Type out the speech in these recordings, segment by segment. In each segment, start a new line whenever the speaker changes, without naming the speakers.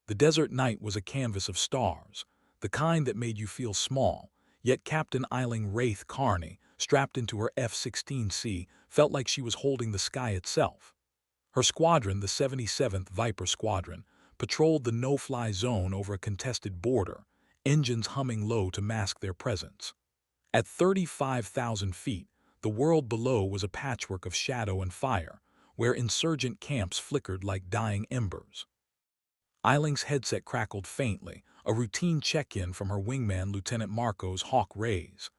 The desert night was a canvas of stars, the kind that made you feel small, yet Captain Eiling Wraith Carney, strapped into her F-16C, felt like she was holding the sky itself. Her squadron, the 77th Viper Squadron, patrolled the no-fly zone over a contested border, engines humming low to mask their presence. At 35,000 feet, the world below was a patchwork of shadow and fire, where insurgent camps flickered like dying embers. Eiling's headset crackled faintly, a routine check-in from her wingman Lieutenant Marco's Hawk Rays.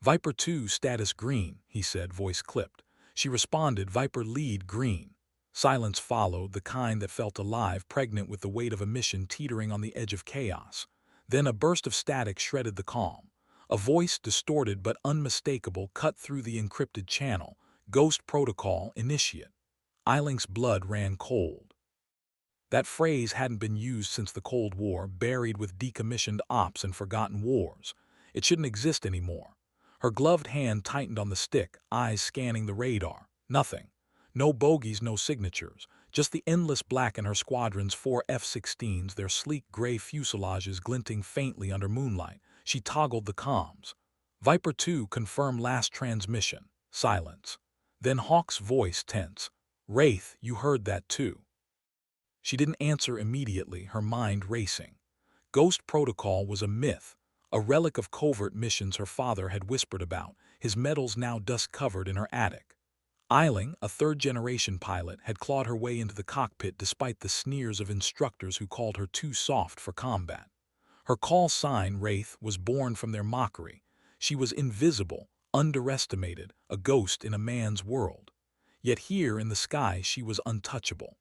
"Viper 2 status green," he said, voice clipped. She responded, "Viper lead green." Silence followed, the kind that felt alive, pregnant with the weight of a mission teetering on the edge of chaos. Then a burst of static shredded the calm. A voice, distorted but unmistakable, cut through the encrypted channel. "Ghost Protocol Initiate." Eiling's blood ran cold. That phrase hadn't been used since the Cold War, buried with decommissioned ops and forgotten wars. It shouldn't exist anymore. Her gloved hand tightened on the stick, eyes scanning the radar. Nothing. No bogies, no signatures. Just the endless black in her squadron's 4 F-16s, their sleek gray fuselages glinting faintly under moonlight. She toggled the comms. "Viper 2, confirm last transmission." Silence. Then Hawk's voice, tense. "Wraith, you heard that too." She didn't answer immediately, her mind racing. Ghost Protocol was a myth, a relic of covert missions her father had whispered about, his medals now dust-covered in her attic. Eiling, a third-generation pilot, had clawed her way into the cockpit despite the sneers of instructors who called her too soft for combat. Her call sign, Wraith, was born from their mockery. She was invisible, underestimated, a ghost in a man's world. Yet here in the sky she was untouchable.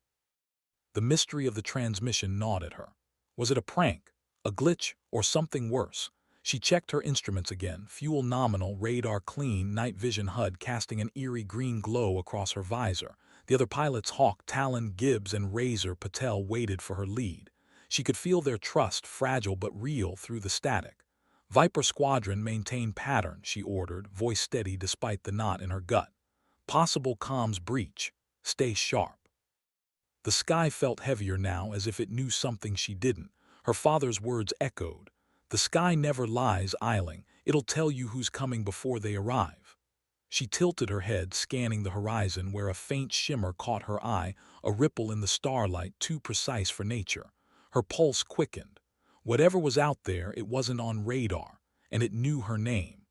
The mystery of the transmission gnawed at her. Was it a prank, a glitch, or something worse? She checked her instruments again, fuel nominal, radar clean, night vision HUD casting an eerie green glow across her visor. The other pilots, Hawk, Talon, Gibbs, and Razor Patel, waited for her lead. She could feel their trust, fragile but real, through the static. "Viper Squadron, maintain pattern," she ordered, voice steady despite the knot in her gut. "Possible comms breach. Stay sharp." The sky felt heavier now, as if it knew something she didn't. Her father's words echoed. "The sky never lies, Eiling. It'll tell you who's coming before they arrive." She tilted her head, scanning the horizon, where a faint shimmer caught her eye, a ripple in the starlight too precise for nature. Her pulse quickened. Whatever was out there, it wasn't on radar, and it knew her name.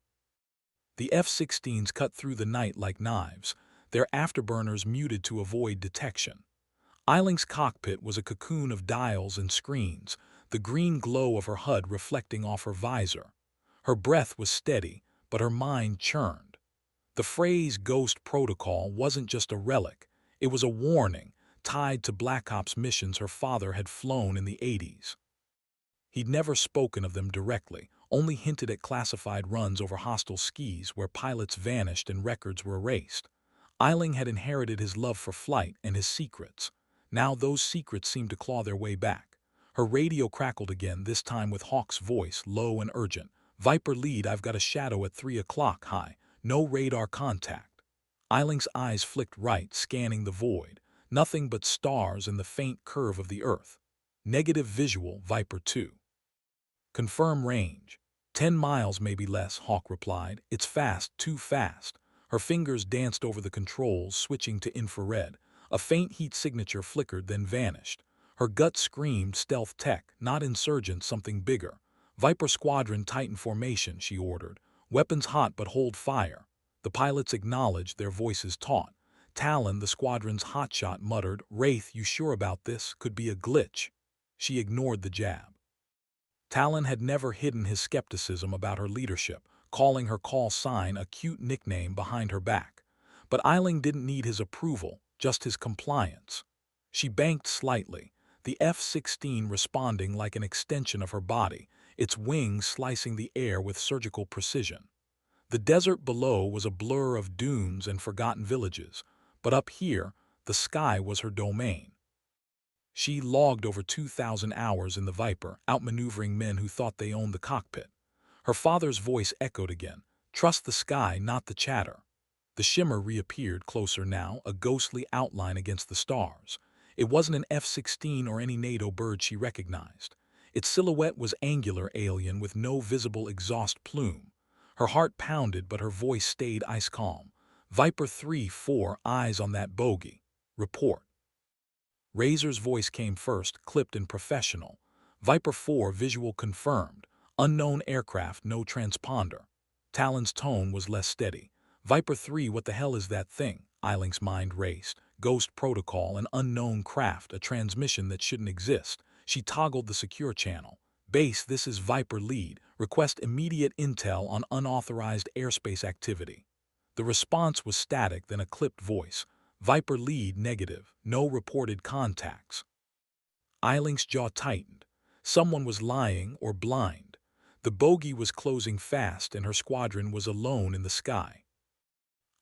The F-16s cut through the night like knives, their afterburners muted to avoid detection. Eiling's cockpit was a cocoon of dials and screens, the green glow of her HUD reflecting off her visor. Her breath was steady, but her mind churned. The phrase Ghost Protocol wasn't just a relic, it was a warning, tied to Black Ops missions her father had flown in the 80s. He'd never spoken of them directly, only hinted at classified runs over hostile skis where pilots vanished and records were erased. Eiling had inherited his love for flight and his secrets. Now those secrets seemed to claw their way back. Her radio crackled again, this time with Hawk's voice, low and urgent. "Viper lead, I've got a shadow at 3 o'clock high. No radar contact." Eiling's eyes flicked right, scanning the void. Nothing but stars and the faint curve of the Earth. "Negative visual, Viper 2. Confirm range." 10 miles, maybe less," Hawk replied. "It's fast, too fast." Her fingers danced over the controls, switching to infrared. A faint heat signature flickered, then vanished. Her gut screamed stealth tech, not insurgent, something bigger. "Viper Squadron, tighten formation," she ordered. "Weapons hot but hold fire." The pilots acknowledged, their voices taut. Talon, the squadron's hotshot, muttered, "Wraith, you sure about this? Could be a glitch." She ignored the jab. Talon had never hidden his skepticism about her leadership, calling her call sign a cute nickname behind her back. But Eiling didn't need his approval, just his compliance. She banked slightly, the F-16 responding like an extension of her body, its wings slicing the air with surgical precision. The desert below was a blur of dunes and forgotten villages, but up here, the sky was her domain. She logged over 2,000 hours in the Viper, outmaneuvering men who thought they owned the cockpit. Her father's voice echoed again, "Trust the sky, not the chatter." The shimmer reappeared, closer now, a ghostly outline against the stars. It wasn't an F-16 or any NATO bird she recognized. Its silhouette was angular alien with no visible exhaust plume. Her heart pounded, but her voice stayed ice calm. Viper 3-4, eyes on that bogey. Report. Razor's voice came first, clipped and professional. Viper 4, visual confirmed. Unknown aircraft, no transponder. Talon's tone was less steady. Viper 3, what the hell is that thing? Eiling's mind raced. Ghost protocol, an unknown craft, a transmission that shouldn't exist. She toggled the secure channel. Base, this is Viper lead. Request immediate intel on unauthorized airspace activity. The response was static, then a clipped voice. Viper lead negative, no reported contacts. Eiling's jaw tightened. Someone was lying or blind. The bogey was closing fast and her squadron was alone in the sky.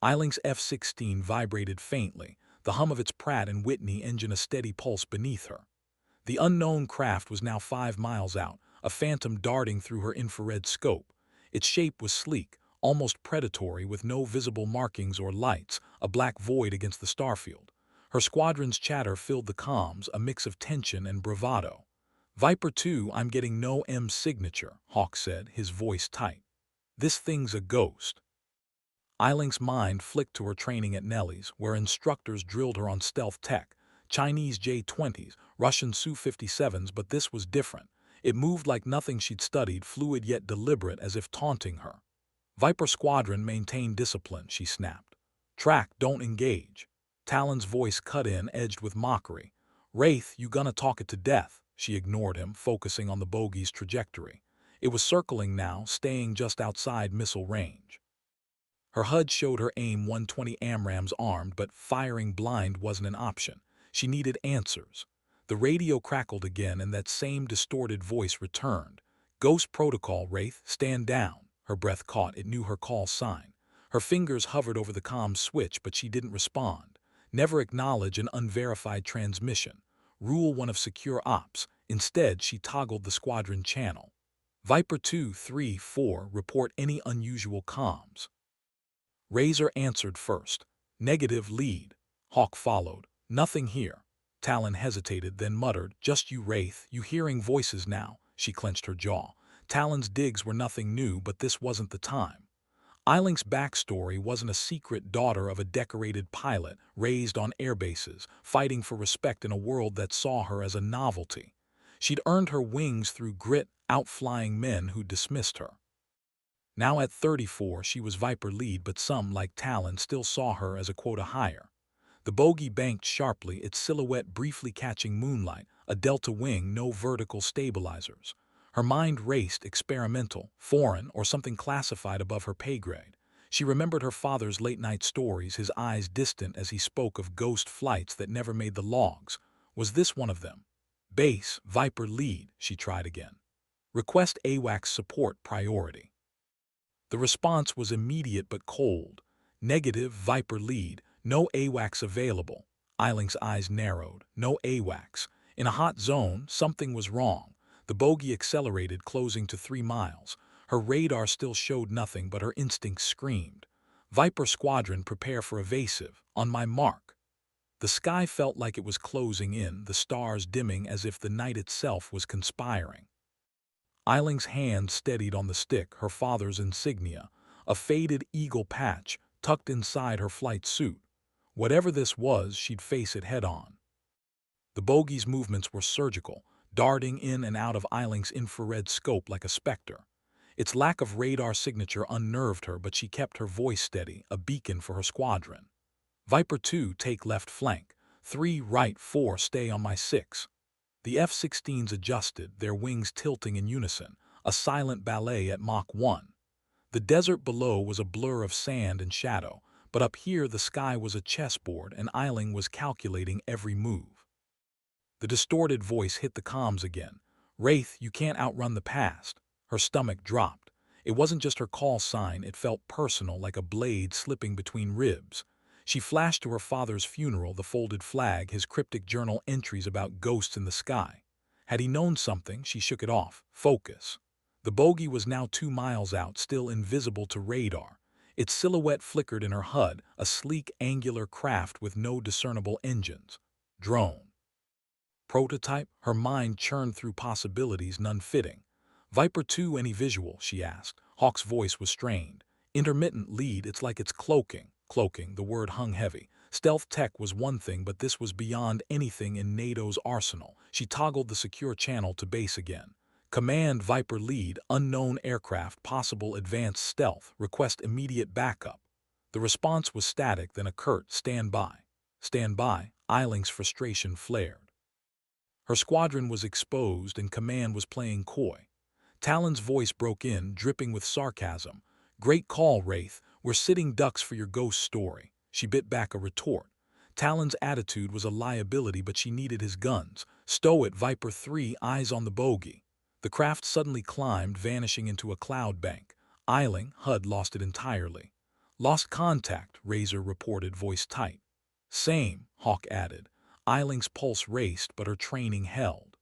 Eiling's F-16 vibrated faintly, the hum of its Pratt & Whitney engine a steady pulse beneath her. The unknown craft was now 5 miles out, a phantom darting through her infrared scope. Its shape was sleek, almost predatory with no visible markings or lights, a black void against the starfield. Her squadron's chatter filled the comms, a mix of tension and bravado. Viper 2, I'm getting no M signature, Hawk said, his voice tight. This thing's a ghost. Eiling's mind flicked to her training at Nellie's, where instructors drilled her on stealth tech, Chinese J-20s, Russian Su-57s, but this was different. It moved like nothing she'd studied, fluid yet deliberate, as if taunting her. Viper Squadron, maintain discipline, she snapped. Track, don't engage. Talon's voice cut in, edged with mockery. Wraith, you gonna talk it to death. She ignored him, focusing on the bogey's trajectory. It was circling now, staying just outside missile range. Her HUD showed her AIM-120 AMRAAMs armed, but firing blind wasn't an option. She needed answers. The radio crackled again, and that same distorted voice returned. Ghost protocol, Wraith, stand down. Her breath caught, it knew her call sign. Her fingers hovered over the comm switch, but she didn't respond. Never acknowledge an unverified transmission. Rule 1 of secure ops. Instead, she toggled the squadron channel. Viper 2, 3, 4, report any unusual comms. Razor answered first. Negative lead. Hawk followed. Nothing here. Talon hesitated, then muttered, just you, Wraith, you hearing voices now? She clenched her jaw. Talon's digs were nothing new, but this wasn't the time. Eiling's backstory wasn't a secret daughter of a decorated pilot raised on airbases, fighting for respect in a world that saw her as a novelty. She'd earned her wings through grit, outflying men who dismissed her. Now at 34, she was Viper lead, but some, like Talon, still saw her as a quota higher. The bogey banked sharply, its silhouette briefly catching moonlight, a delta wing, no vertical stabilizers. Her mind raced, experimental, foreign, or something classified above her pay grade. She remembered her father's late-night stories, his eyes distant as he spoke of ghost flights that never made the logs. Was this one of them? Base, Viper lead, she tried again. Request AWACS support priority. The response was immediate but cold. Negative, Viper lead, no AWACS available. Eiling's eyes narrowed. No AWACS. In a hot zone, something was wrong. The bogey accelerated, closing to 3 miles. Her radar still showed nothing, but her instincts screamed. Viper Squadron, prepare for evasive. On my mark. The sky felt like it was closing in, the stars dimming as if the night itself was conspiring. Eiling's hand steadied on the stick, her father's insignia, a faded eagle patch tucked inside her flight suit. Whatever this was, she'd face it head-on. The bogey's movements were surgical, darting in and out of Eiling's infrared scope like a specter. Its lack of radar signature unnerved her, but she kept her voice steady, a beacon for her squadron. Viper 2, take left flank. 3, right, 4, stay on my 6. The F-16s adjusted, their wings tilting in unison, a silent ballet at Mach 1. The desert below was a blur of sand and shadow, but up here the sky was a chessboard and Eiling was calculating every move. The distorted voice hit the comms again. Wraith, you can't outrun the past. Her stomach dropped. It wasn't just her call sign, it felt personal, like a blade slipping between ribs. She flashed to her father's funeral, the folded flag, his cryptic journal entries about ghosts in the sky. Had he known something, she shook it off. Focus. The bogey was now 2 miles out, still invisible to radar. Its silhouette flickered in her HUD, a sleek, angular craft with no discernible engines. Drone. Prototype? Her mind churned through possibilities, none fitting. Viper 2, any visual? She asked. Hawk's voice was strained. Intermittent lead, it's like it's cloaking. Cloaking, the word hung heavy. Stealth tech was one thing, but this was beyond anything in NATO's arsenal. She toggled the secure channel to base again. Command Viper lead, unknown aircraft, possible advanced stealth, request immediate backup. The response was static, then a curt, stand by. Stand by, Eiling's frustration flared. Her squadron was exposed and command was playing coy. Talon's voice broke in, dripping with sarcasm. Great call, Wraith. We're sitting ducks for your ghost story. She bit back a retort. Talon's attitude was a liability, but she needed his guns. Stow it, Viper 3, eyes on the bogey. The craft suddenly climbed, vanishing into a cloud bank. Eiling, HUD lost it entirely. Lost contact, Razor reported, voice tight. Same, Hawk added. Eiling's pulse raced, but her training held.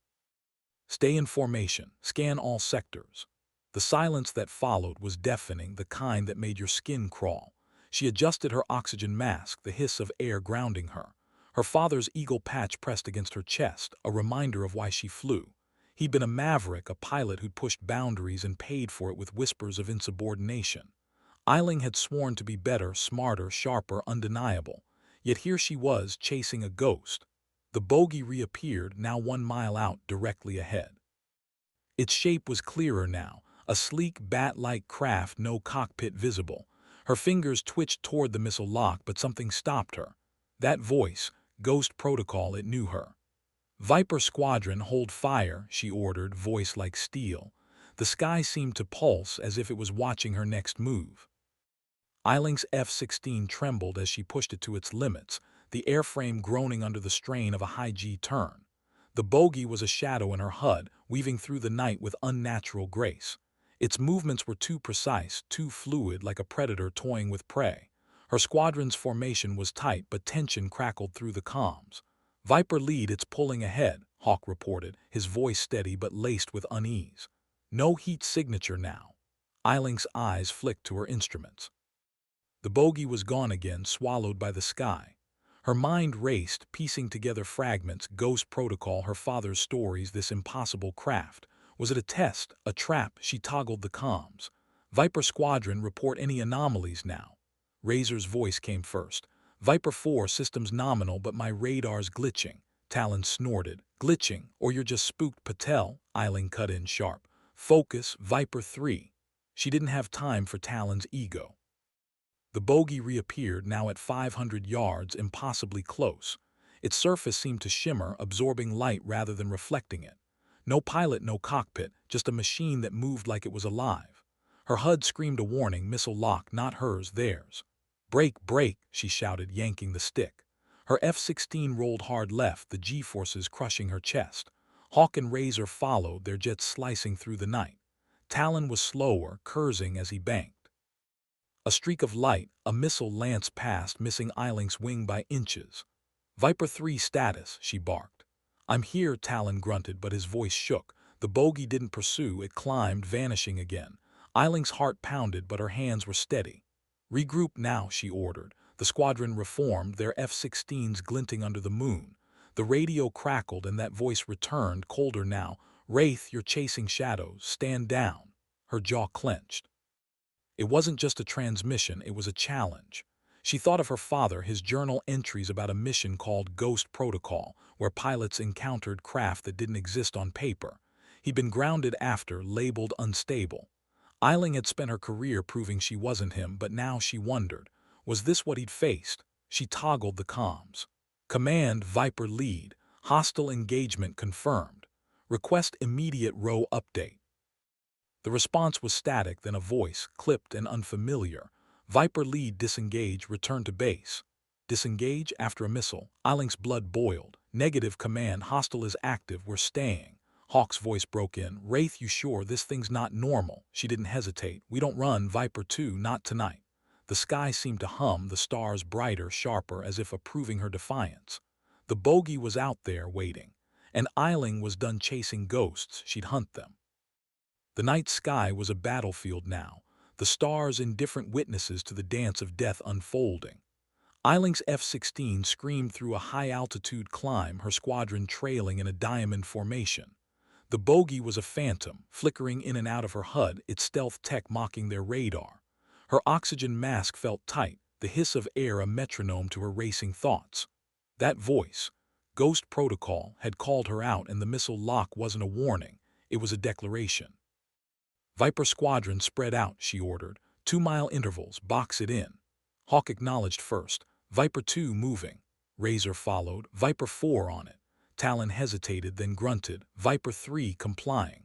Stay in formation, scan all sectors. The silence that followed was deafening, the kind that made your skin crawl. She adjusted her oxygen mask, the hiss of air grounding her. Her father's eagle patch pressed against her chest, a reminder of why she flew. He'd been a maverick, a pilot who'd pushed boundaries and paid for it with whispers of insubordination. Eiling had sworn to be better, smarter, sharper, undeniable. Yet here she was, chasing a ghost. The bogey reappeared, now 1 mile out, directly ahead. Its shape was clearer now, a sleek, bat-like craft, no cockpit visible. Her fingers twitched toward the missile lock, but something stopped her. That voice, Ghost Protocol, it knew her. Viper Squadron, hold fire, she ordered, voice like steel. The sky seemed to pulse as if it was watching her next move. Eiling's F-16 trembled as she pushed it to its limits, the airframe groaning under the strain of a high-G turn. The bogey was a shadow in her HUD, weaving through the night with unnatural grace. Its movements were too precise, too fluid, like a predator toying with prey. Her squadron's formation was tight, but tension crackled through the comms. Viper lead, it's pulling ahead, Hawk reported, his voice steady but laced with unease. No heat signature now. Eiling's eyes flicked to her instruments. The bogey was gone again, swallowed by the sky. Her mind raced, piecing together fragments, Ghost Protocol, her father's stories, this impossible craft. Was it a test, a trap? She toggled the comms. Viper Squadron, report any anomalies now. Razor's voice came first. Viper 4, systems nominal, but my radar's glitching. Talon snorted. Glitching, or you're just spooked, Patel, Eiling cut in sharp. Focus, Viper 3. She didn't have time for Talon's ego. The bogey reappeared, now at 500 yards, impossibly close. Its surface seemed to shimmer, absorbing light rather than reflecting it. No pilot, no cockpit, just a machine that moved like it was alive. Her HUD screamed a warning, missile lock, not hers, theirs. Brake, brake, she shouted, yanking the stick. Her F-16 rolled hard left, the G-forces crushing her chest. Hawk and Razor followed, their jets slicing through the night. Talon was slower, cursing as he banked. A streak of light, a missile lanced past, missing Eiling's wing by inches. Viper 3 status, she barked. I'm here, Talon grunted, but his voice shook. The bogey didn't pursue, it climbed, vanishing again. Eiling's heart pounded, but her hands were steady. Regroup now, she ordered. The squadron reformed, their F-16s glinting under the moon. The radio crackled, and that voice returned, colder now. Wraith, you're chasing shadows. Stand down. Her jaw clenched. It wasn't just a transmission, it was a challenge. She thought of her father, his journal entries about a mission called Ghost Protocol, where pilots encountered craft that didn't exist on paper. He'd been grounded after, labeled unstable. Eiling had spent her career proving she wasn't him, but now she wondered, was this what he'd faced? She toggled the comms. Command, Viper lead. Hostile engagement confirmed. Request immediate row update. The response was static, then a voice, clipped and unfamiliar. Viper lead, disengage, return to base. Disengage after a missile. Eiling's blood boiled. Negative, command, hostile is active, we're staying. Hawk's voice broke in. Wraith, you sure this thing's not normal? She didn't hesitate. We don't run, Viper 2, not tonight. The sky seemed to hum, the stars brighter, sharper, as if approving her defiance. The bogey was out there, waiting. And Eiling was done chasing ghosts, she'd hunt them. The night sky was a battlefield now, the stars indifferent witnesses to the dance of death unfolding. Eiling's F-16 screamed through a high-altitude climb, her squadron trailing in a diamond formation. The bogey was a phantom, flickering in and out of her HUD, its stealth tech mocking their radar. Her oxygen mask felt tight, the hiss of air a metronome to her racing thoughts. That voice, Ghost Protocol, had called her out, and the missile lock wasn't a warning, it was a declaration. Viper Squadron, spread out, she ordered. 2-mile intervals, box it in. Hawk acknowledged first. Viper 2 moving. Razor followed, Viper 4 on it. Talon hesitated, then grunted, Viper 3 complying.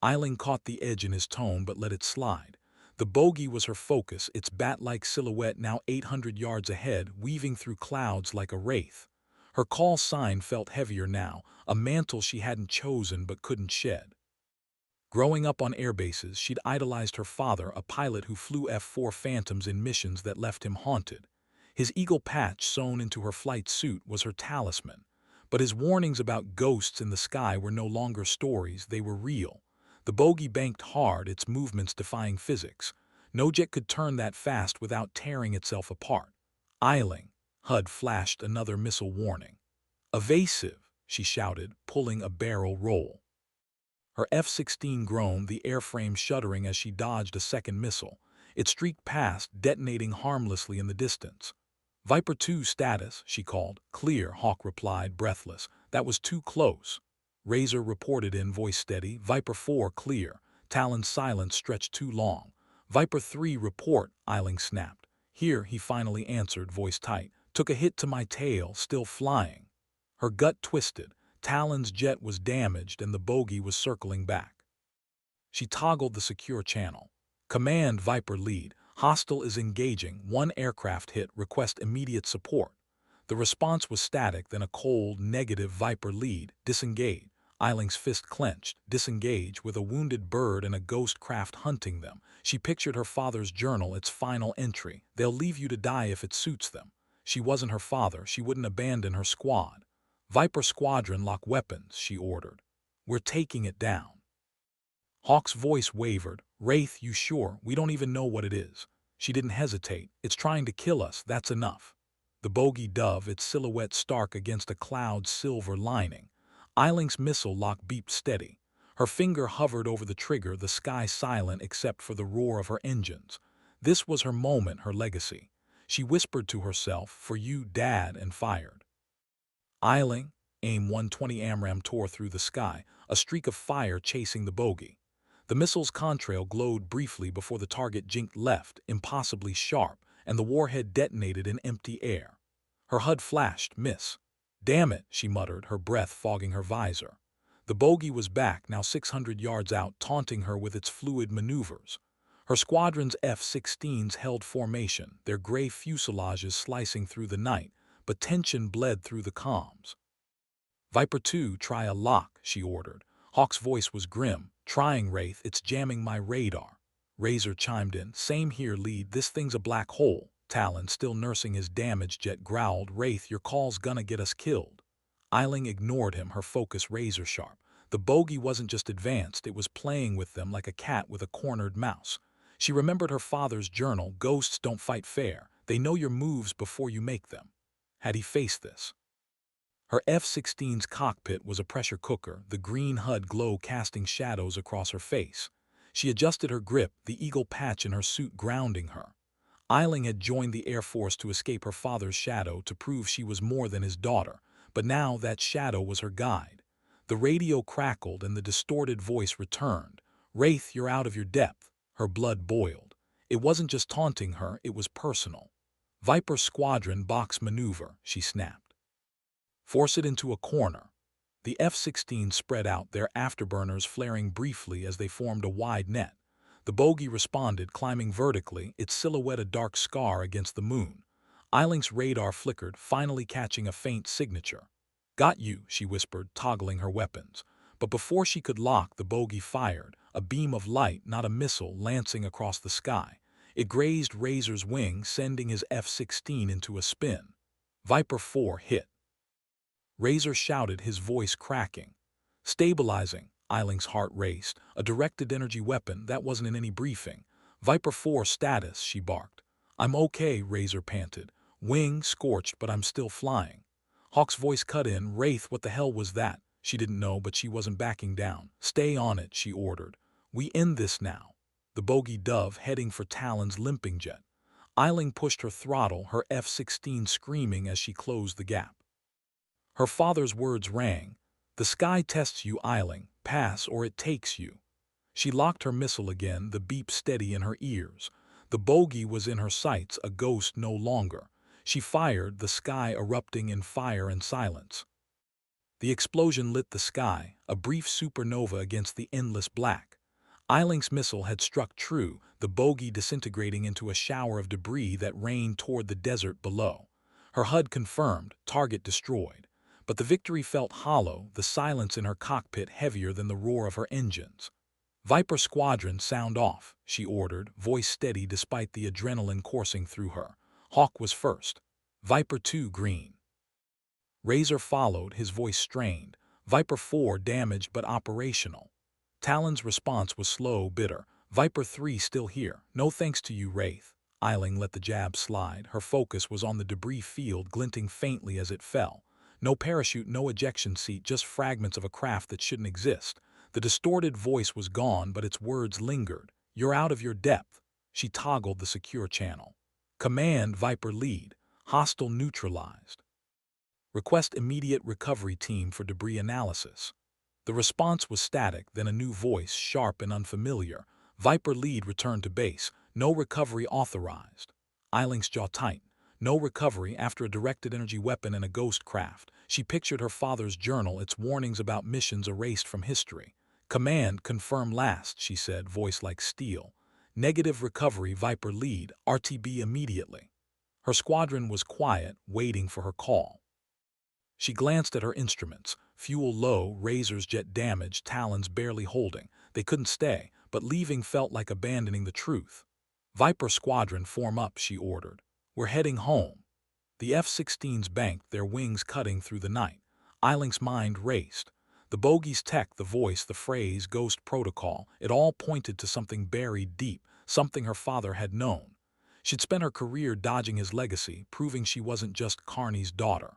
Eiling caught the edge in his tone but let it slide. The bogey was her focus, its bat-like silhouette now 800 yards ahead, weaving through clouds like a wraith. Her call sign felt heavier now, a mantle she hadn't chosen but couldn't shed. Growing up on airbases, she'd idolized her father, a pilot who flew F-4 Phantoms in missions that left him haunted. His eagle patch sewn into her flight suit was her talisman. But his warnings about ghosts in the sky were no longer stories, they were real. The bogey banked hard, its movements defying physics. No jet could turn that fast without tearing itself apart. Eiling, HUD flashed another missile warning. Evasive, she shouted, pulling a barrel roll. Her F-16 groaned, the airframe shuddering as she dodged a second missile. It streaked past, detonating harmlessly in the distance. Viper 2 status, she called. Clear, Hawk replied, breathless. That was too close. Razor reported in, voice steady. Viper 4 clear. Talon's silence stretched too long. Viper 3 report, Eiling snapped. Here, he finally answered, voice tight. Took a hit to my tail, still flying. Her gut twisted. Talon's jet was damaged and the bogey was circling back. She toggled the secure channel. Command, Viper lead. Hostile is engaging. 1 aircraft hit. Request immediate support. The response was static, then a cold, negative. Viper lead. Disengage. Eiling's fist clenched. Disengage, with a wounded bird and a ghost craft hunting them. She pictured her father's journal, its final entry. They'll leave you to die if it suits them. She wasn't her father. She wouldn't abandon her squad. Viper Squadron, lock weapons, she ordered. We're taking it down. Hawk's voice wavered. Wraith, you sure? We don't even know what it is. She didn't hesitate. It's trying to kill us, that's enough. The bogey dove, its silhouette stark against a cloud's silver lining. Eiling's missile lock beeped steady. Her finger hovered over the trigger, the sky silent except for the roar of her engines. This was her moment, her legacy. She whispered to herself, for you, Dad, and fired. Eiling, AIM 120 AMRAAM tore through the sky, a streak of fire chasing the bogey. The missile's contrail glowed briefly before the target jinked left, impossibly sharp, and the warhead detonated in empty air. Her HUD flashed, miss. Damn it, she muttered, her breath fogging her visor. The bogey was back, now 600 yards out, taunting her with its fluid maneuvers. Her squadron's F-16s held formation, their gray fuselages slicing through the night, but tension bled through the comms. Viper 2, try a lock, she ordered. Hawk's voice was grim. Trying, Wraith, it's jamming my radar. Razor chimed in, same here, lead, this thing's a black hole. Talon, still nursing his damaged jet, growled, Wraith, your call's gonna get us killed. Eiling ignored him, her focus razor sharp. The bogey wasn't just advanced, it was playing with them like a cat with a cornered mouse. She remembered her father's journal, ghosts don't fight fair, they know your moves before you make them. Had he faced this? Her F-16's cockpit was a pressure cooker, the green HUD glow casting shadows across her face. She adjusted her grip, the eagle patch in her suit grounding her. Eiling had joined the Air Force to escape her father's shadow, to prove she was more than his daughter, but now that shadow was her guide. The radio crackled and the distorted voice returned. Wraith, you're out of your depth. Her blood boiled. It wasn't just taunting her, it was personal. Viper Squadron box maneuver, she snapped. Force it into a corner. The F-16 spread out, their afterburners flaring briefly as they formed a wide net. The bogey responded, climbing vertically, its silhouette a dark scar against the moon. Eiling's radar flickered, finally catching a faint signature. Got you, she whispered, toggling her weapons. But before she could lock, the bogey fired, a beam of light, not a missile, lancing across the sky. It grazed Razor's wing, sending his F-16 into a spin. Viper 4 hit. Razor shouted, his voice cracking. Stabilizing. Eiling's heart raced. A directed energy weapon, that wasn't in any briefing. Viper 4 status, she barked. I'm okay, Razor panted. Wing scorched, but I'm still flying. Hawk's voice cut in. Wraith, what the hell was that? She didn't know, but she wasn't backing down. Stay on it, she ordered. We end this now. The bogey Dove heading for Talon's limping jet. Eiling pushed her throttle, her F-16 screaming as she closed the gap. Her father's words rang. The sky tests you, Eiling. Pass or it takes you. She locked her missile again, the beep steady in her ears. The bogey was in her sights, a ghost no longer. She fired, the sky erupting in fire and silence. The explosion lit the sky, a brief supernova against the endless black. Eiling's missile had struck true, the bogey disintegrating into a shower of debris that rained toward the desert below. Her HUD confirmed, target destroyed. But the victory felt hollow, the silence in her cockpit heavier than the roar of her engines. Viper Squadron, sound off, she ordered, voice steady despite the adrenaline coursing through her. Hawk was first. Viper 2 green. Razor followed, his voice strained. Viper 4 damaged but operational. Talon's response was slow, bitter. Viper 3 still here. No thanks to you, Wraith. Eiling let the jab slide. Her focus was on the debris field glinting faintly as it fell. No parachute, no ejection seat, just fragments of a craft that shouldn't exist. The distorted voice was gone, but its words lingered. You're out of your depth. She toggled the secure channel. Command, Viper lead. Hostile neutralized. Request immediate recovery team for debris analysis. The response was static, then a new voice, sharp and unfamiliar. Viper lead returned to base. No recovery authorized. Eiling's jaw tight. No recovery after a directed energy weapon and a ghost craft. She pictured her father's journal, its warnings about missions erased from history. Command, confirm last, she said, voice like steel. Negative recovery, Viper lead, RTB immediately. Her squadron was quiet, waiting for her call. She glanced at her instruments. Fuel low, Razor's jet damaged, Talons barely holding. They couldn't stay, but leaving felt like abandoning the truth. Viper Squadron, form up, she ordered. We're heading home. The F-16s banked, their wings cutting through the night. Eiling's mind raced. The bogey's tech, the voice, the phrase, ghost protocol, it all pointed to something buried deep, something her father had known. She'd spent her career dodging his legacy, proving she wasn't just Carney's daughter.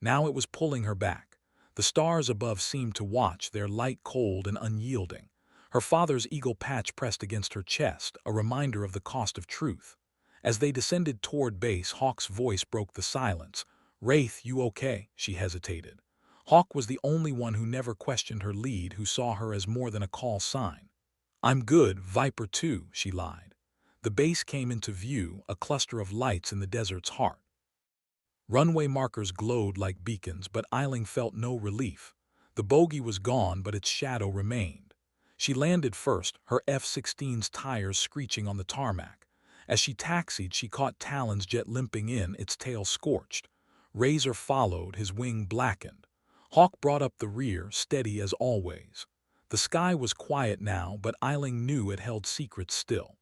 Now it was pulling her back. The stars above seemed to watch, their light cold and unyielding. Her father's eagle patch pressed against her chest, a reminder of the cost of truth. As they descended toward base, Hawk's voice broke the silence. Wraith, you okay? She hesitated. Hawk was the only one who never questioned her lead, who saw her as more than a call sign. I'm good, Viper 2, she lied. The base came into view, a cluster of lights in the desert's heart. Runway markers glowed like beacons, but Eiling felt no relief. The bogey was gone, but its shadow remained. She landed first, her F-16's tires screeching on the tarmac. As she taxied, she caught Talon's jet limping in, its tail scorched. Razor followed, his wing blackened. Hawk brought up the rear, steady as always. The sky was quiet now, but Eiling knew it held secrets still.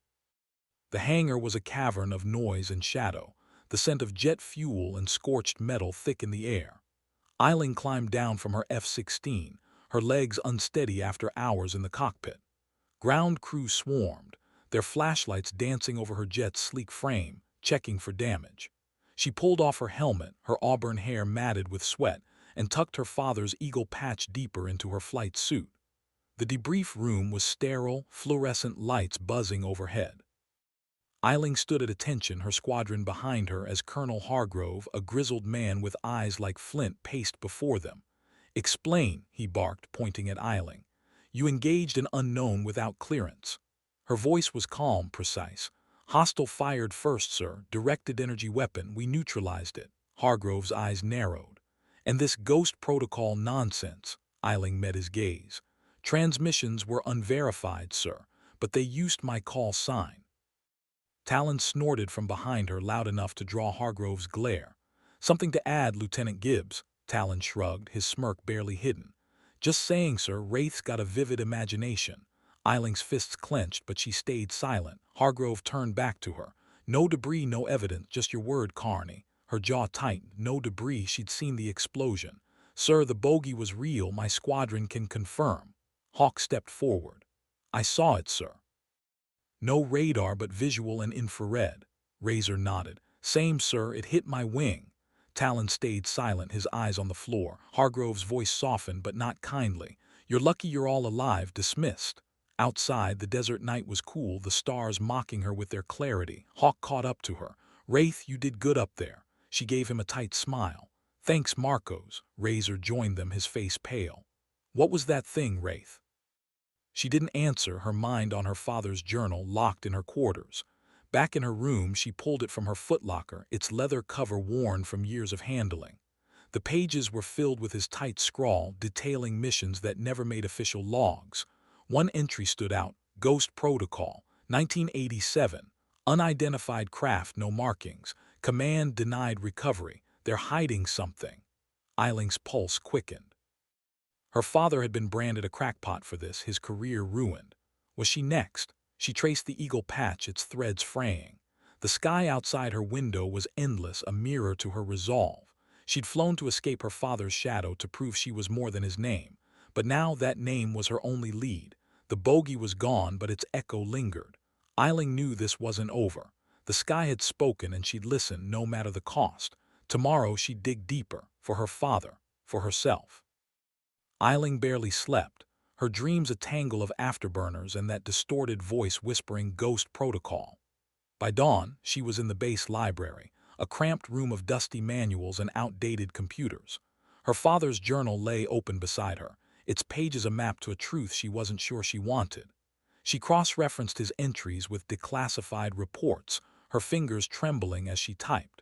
The hangar was a cavern of noise and shadow. The scent of jet fuel and scorched metal thick in the air. Eiling climbed down from her F-16, her legs unsteady after hours in the cockpit. Ground crew swarmed, their flashlights dancing over her jet's sleek frame, checking for damage. She pulled off her helmet, her auburn hair matted with sweat, and tucked her father's eagle patch deeper into her flight suit. The debrief room was sterile, fluorescent lights buzzing overhead. Eiling stood at attention, her squadron behind her, as Colonel Hargrove, a grizzled man with eyes like flint, paced before them. Explain, he barked, pointing at Eiling. You engaged an unknown without clearance. Her voice was calm, precise. Hostile fired first, sir. Directed energy weapon. We neutralized it. Hargrove's eyes narrowed. And this ghost protocol nonsense. Eiling met his gaze. Transmissions were unverified, sir, but they used my call sign. Talon snorted from behind her, loud enough to draw Hargrove's glare. Something to add, Lieutenant Gibbs? Talon shrugged, his smirk barely hidden. Just saying, sir, Wraith's got a vivid imagination. Eiling's fists clenched, but she stayed silent. Hargrove turned back to her. No debris, no evidence, just your word, Carney. Her jaw tightened. No debris, she'd seen the explosion. Sir, the bogey was real, my squadron can confirm. Hawk stepped forward. I saw it, sir. No radar, but visual and infrared. Razor nodded. Same, sir, it hit my wing. Talon stayed silent, his eyes on the floor. Hargrove's voice softened, but not kindly. You're lucky you're all alive, dismissed. Outside, the desert night was cool, the stars mocking her with their clarity. Hawk caught up to her. Wraith, you did good up there. She gave him a tight smile. Thanks, Marcos. Razor joined them, his face pale. What was that thing, Wraith? She didn't answer, her mind on her father's journal locked in her quarters. Back in her room, she pulled it from her footlocker, its leather cover worn from years of handling. The pages were filled with his tight scrawl, detailing missions that never made official logs. One entry stood out: Ghost Protocol, 1987. Unidentified craft, no markings. Command denied recovery. They're hiding something. Eiling's pulse quickened. Her father had been branded a crackpot for this, his career ruined. Was she next? She traced the eagle patch, its threads fraying. The sky outside her window was endless, a mirror to her resolve. She'd flown to escape her father's shadow, to prove she was more than his name. But now that name was her only lead. The bogey was gone, but its echo lingered. Eiling knew this wasn't over. The sky had spoken, and she'd listen, no matter the cost. Tomorrow she'd dig deeper, for her father, for herself. Eiling barely slept, her dreams a tangle of afterburners and that distorted voice whispering Ghost Protocol. By dawn, she was in the base library, a cramped room of dusty manuals and outdated computers. Her father's journal lay open beside her, its pages a map to a truth she wasn't sure she wanted. She cross-referenced his entries with declassified reports, her fingers trembling as she typed.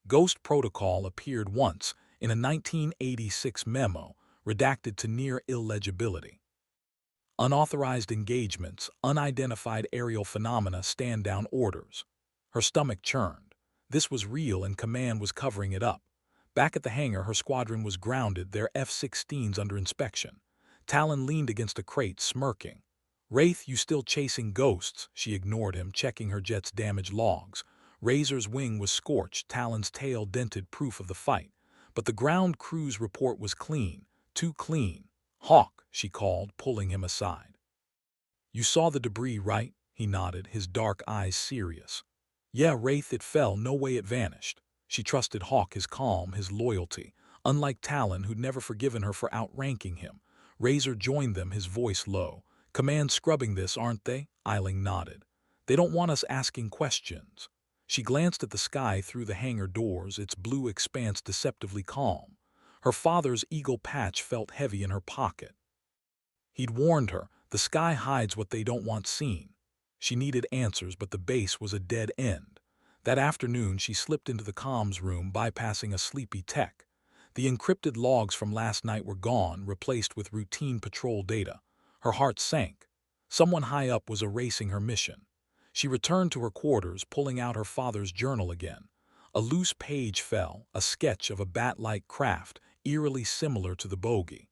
Ghost Protocol appeared once in a 1986 memo, redacted to near illegibility. Unauthorized engagements, unidentified aerial phenomena, stand-down orders. Her stomach churned. This was real, and command was covering it up. Back at the hangar, her squadron was grounded, their F-16s under inspection. Talon leaned against a crate, smirking. Wraith, you still chasing ghosts? She ignored him, checking her jet's damage logs. Razor's wing was scorched, Talon's tail dented, proof of the fight. But the ground crew's report was clean. Too clean. Hawk, she called, pulling him aside. You saw the debris, right? He nodded, his dark eyes serious. Yeah, Wraith, it fell, no way it vanished. She trusted Hawk, his calm, his loyalty, unlike Talon, who'd never forgiven her for outranking him. Razor joined them, his voice low. Command scrubbing this, aren't they? Eiling nodded. They don't want us asking questions. She glanced at the sky through the hangar doors, its blue expanse deceptively calm. Her father's eagle patch felt heavy in her pocket. He'd warned her, the sky hides what they don't want seen. She needed answers, but the base was a dead end. That afternoon, she slipped into the comms room, bypassing a sleepy tech. The encrypted logs from last night were gone, replaced with routine patrol data. Her heart sank. Someone high up was erasing her mission. She returned to her quarters, pulling out her father's journal again. A loose page fell, a sketch of a bat-like craft, eerily similar to the bogey.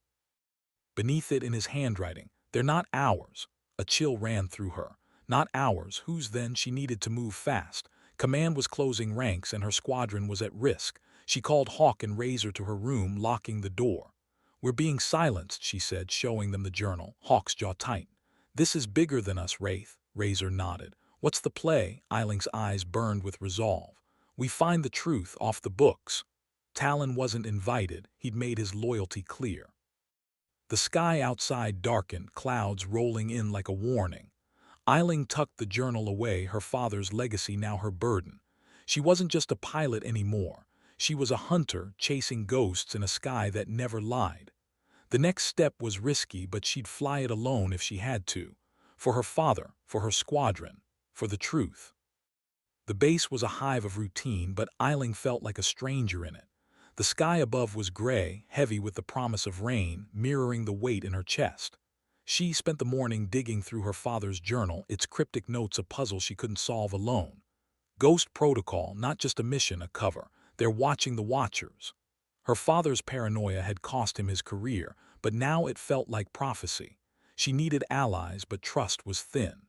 Beneath it, in his handwriting, "They're not ours." A chill ran through her. Not ours, whose then? She needed to move fast. Command was closing ranks, and her squadron was at risk. She called Hawk and Razor to her room, locking the door. We're being silenced, she said, showing them the journal. Hawk's jaw tightened. This is bigger than us, Wraith. Razor nodded. What's the play? Eiling's eyes burned with resolve. We find the truth off the books. Talon wasn't invited, he'd made his loyalty clear. The sky outside darkened, clouds rolling in like a warning. Eiling tucked the journal away, her father's legacy now her burden. She wasn't just a pilot anymore. She was a hunter, chasing ghosts in a sky that never lied. The next step was risky, but she'd fly it alone if she had to. For her father, for her squadron, for the truth. The base was a hive of routine, but Eiling felt like a stranger in it. The sky above was gray, heavy with the promise of rain, mirroring the weight in her chest. She spent the morning digging through her father's journal, its cryptic notes a puzzle she couldn't solve alone. Ghost Protocol, not just a mission, a cover. They're watching the watchers. Her father's paranoia had cost him his career, but now it felt like prophecy. She needed allies, but trust was thin.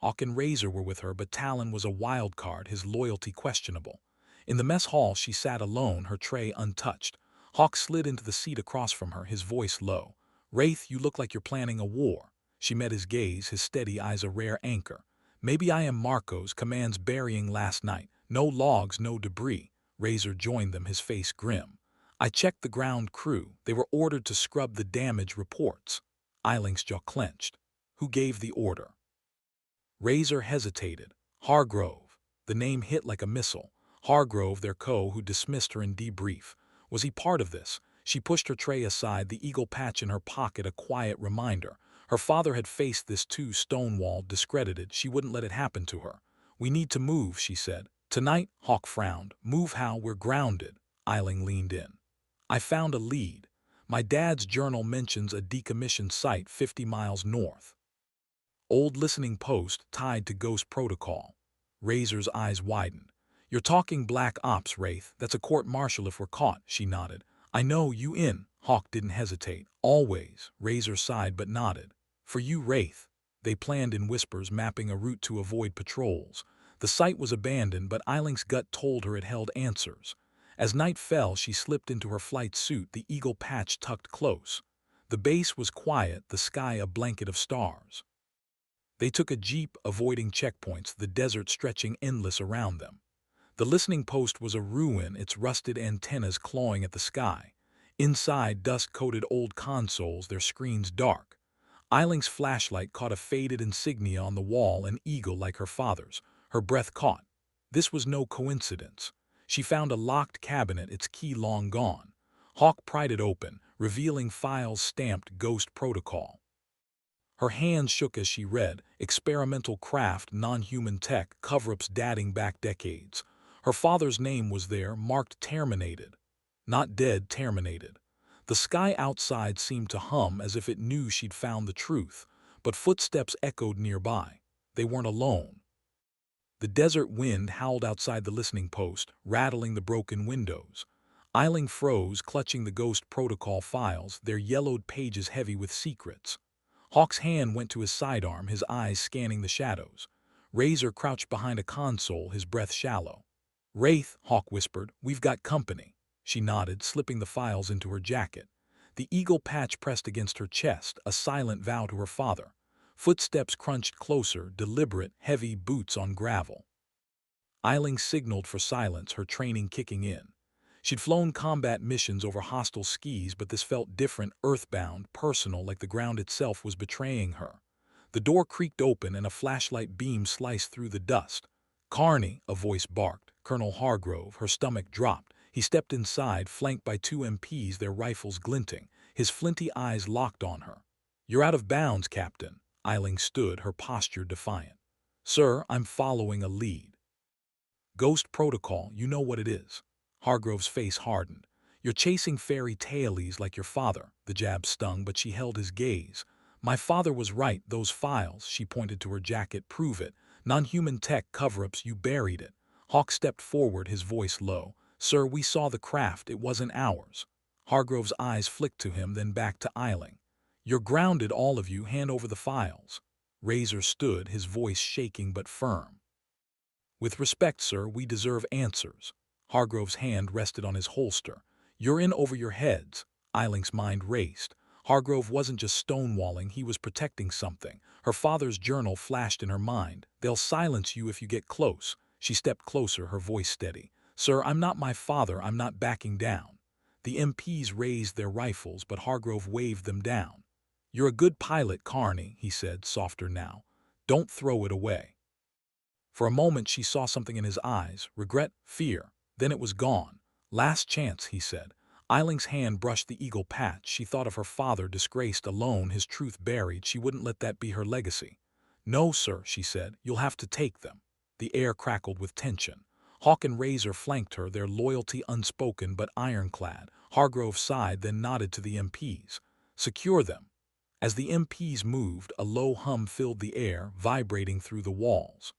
Hawk and Razor were with her, but Talon was a wild card, his loyalty questionable. In the mess hall, she sat alone, her tray untouched. Hawk slid into the seat across from her, his voice low. Wraith, you look like you're planning a war. She met his gaze, his steady eyes a rare anchor. Maybe I am Marcos, Command's burying last night. No logs, no debris. Razor joined them, his face grim. I checked the ground crew. They were ordered to scrub the damage reports. Eiling's jaw clenched. Who gave the order? Razor hesitated. Hargrove. The name hit like a missile. Hargrove, their who dismissed her in debrief. Was he part of this? She pushed her tray aside, the eagle patch in her pocket a quiet reminder. Her father had faced this too, stonewalled, discredited. She wouldn't let it happen to her. We need to move, she said. Tonight, Hawk frowned. Move how? We're grounded. Eiling leaned in. I found a lead. My dad's journal mentions a decommissioned site 50 miles north. Old listening post tied to Ghost Protocol. Razor's eyes widened. You're talking black ops, Wraith. That's a court-martial if we're caught, she nodded. I know, you in. Hawk didn't hesitate. Always. Razor sighed but nodded. For you, Wraith. They planned in whispers, mapping a route to avoid patrols. The site was abandoned, but Eiling's gut told her it held answers. As night fell, she slipped into her flight suit, the eagle patch tucked close. The base was quiet, the sky a blanket of stars. They took a jeep, avoiding checkpoints, the desert stretching endless around them. The listening post was a ruin, its rusted antennas clawing at the sky. Inside, dust-coated old consoles, their screens dark. Eiling's flashlight caught a faded insignia on the wall, an eagle like her father's. Her breath caught. This was no coincidence. She found a locked cabinet, its key long gone. Hawk pried it open, revealing files stamped Ghost Protocol. Her hands shook as she read, experimental craft, non-human tech, cover-ups dating back decades. Her father's name was there, marked terminated. Not dead, terminated. The sky outside seemed to hum as if it knew she'd found the truth, but footsteps echoed nearby. They weren't alone. The desert wind howled outside the listening post, rattling the broken windows. Eiling froze, clutching the Ghost Protocol files, their yellowed pages heavy with secrets. Hawk's hand went to his sidearm, his eyes scanning the shadows. Razor crouched behind a console, his breath shallow. Wraith, Hawk whispered, we've got company. She nodded, slipping the files into her jacket. The eagle patch pressed against her chest, a silent vow to her father. Footsteps crunched closer, deliberate, heavy boots on gravel. Eiling signaled for silence, her training kicking in. She'd flown combat missions over hostile skis, but this felt different, earthbound, personal, like the ground itself was betraying her. The door creaked open and a flashlight beam sliced through the dust. Carney, a voice barked. Colonel Hargrove, her stomach dropped. He stepped inside, flanked by two MPs, their rifles glinting. His flinty eyes locked on her. You're out of bounds, Captain. Eiling stood, her posture defiant. Sir, I'm following a lead. Ghost Protocol, you know what it is. Hargrove's face hardened. You're chasing fairy tailies like your father. The jab stung, but she held his gaze. My father was right, those files, she pointed to her jacket, prove it. Non-human tech cover-ups, you buried it. Hawk stepped forward, his voice low. Sir, we saw the craft, it wasn't ours. Hargrove's eyes flicked to him, then back to Eiling. You're grounded, all of you, hand over the files. Razor stood, his voice shaking but firm. With respect, sir, we deserve answers. Hargrove's hand rested on his holster. You're in over your heads. Eiling's mind raced. Hargrove wasn't just stonewalling, he was protecting something. Her father's journal flashed in her mind. They'll silence you if you get close. She stepped closer, her voice steady. Sir, I'm not my father, I'm not backing down. The MPs raised their rifles, but Hargrove waved them down. You're a good pilot, Carney, he said, softer now. Don't throw it away. For a moment she saw something in his eyes, regret, fear. Then it was gone. Last chance, he said. Eiling's hand brushed the eagle patch. She thought of her father, disgraced, alone, his truth buried. She wouldn't let that be her legacy. No, sir, she said. You'll have to take them. The air crackled with tension. Hawk and Razor flanked her, their loyalty unspoken but ironclad. Hargrove sighed, then nodded to the MPs. Secure them. As the MPs moved, a low hum filled the air, vibrating through the walls.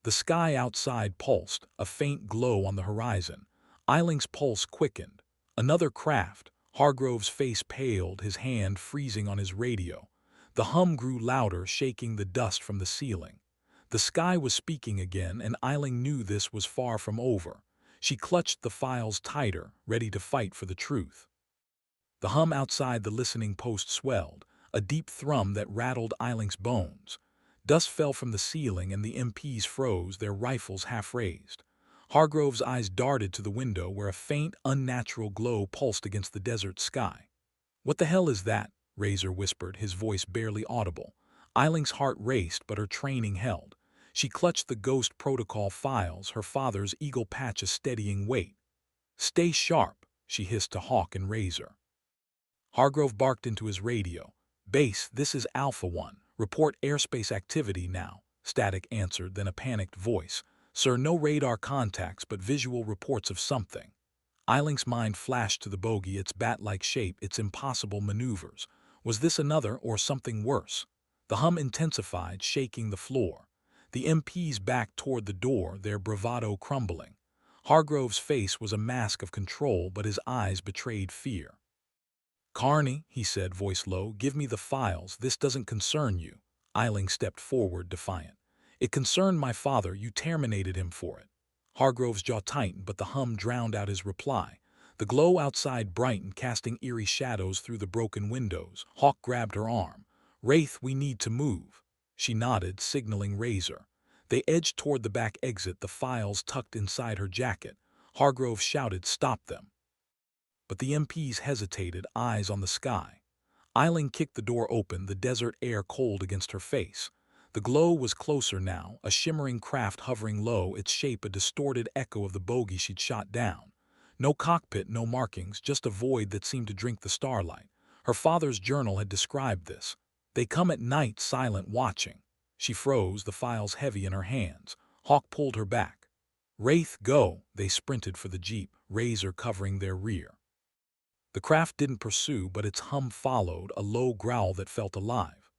The sky outside pulsed, a faint glow on the horizon. Eiling's pulse quickened. Another craft. Hargrove's face paled, his hand freezing on his radio. The hum grew louder, shaking the dust from the ceiling. The sky was speaking again, and Eiling knew this was far from over. She clutched the files tighter, ready to fight for the truth. The hum outside the listening post swelled, a deep thrum that rattled Eiling's bones. Dust fell from the ceiling and the MPs froze, their rifles half raised. Hargrove's eyes darted to the window where a faint, unnatural glow pulsed against the desert sky. "What the hell is that?" Razor whispered, his voice barely audible. Eiling's heart raced, but her training held. She clutched the Ghost Protocol files, her father's eagle patch a steadying weight. "Stay sharp," she hissed to Hawk and Razor. Hargrove barked into his radio. "Base, this is Alpha 1. Report airspace activity now." Static answered, then a panicked voice. "Sir, no radar contacts, but visual reports of something." Eiling's mind flashed to the bogey, its bat-like shape, its impossible maneuvers. Was this another or something worse? The hum intensified, shaking the floor. The MPs backed toward the door, their bravado crumbling. Hargrove's face was a mask of control, but his eyes betrayed fear. "Carney," he said, voice low, "give me the files. This doesn't concern you." Eiling stepped forward, defiant. "It concerned my father. You terminated him for it." Hargrove's jaw tightened, but the hum drowned out his reply. The glow outside brightened, casting eerie shadows through the broken windows. Hawk grabbed her arm. "Wraith, we need to move." She nodded, signaling Razor. They edged toward the back exit, the files tucked inside her jacket. Hargrove shouted, "Stop them." But the MPs hesitated, eyes on the sky. Eiling kicked the door open, the desert air cold against her face. The glow was closer now, a shimmering craft hovering low, its shape a distorted echo of the bogey she'd shot down. No cockpit, no markings, just a void that seemed to drink the starlight. Her father's journal had described this. "They come at night, silent, watching." She froze, the files heavy in her hands. Hawk pulled her back. "Wraith, go!" They sprinted for the jeep, Razor covering their rear. The craft didn't pursue, but its hum followed, a low growl that felt alive.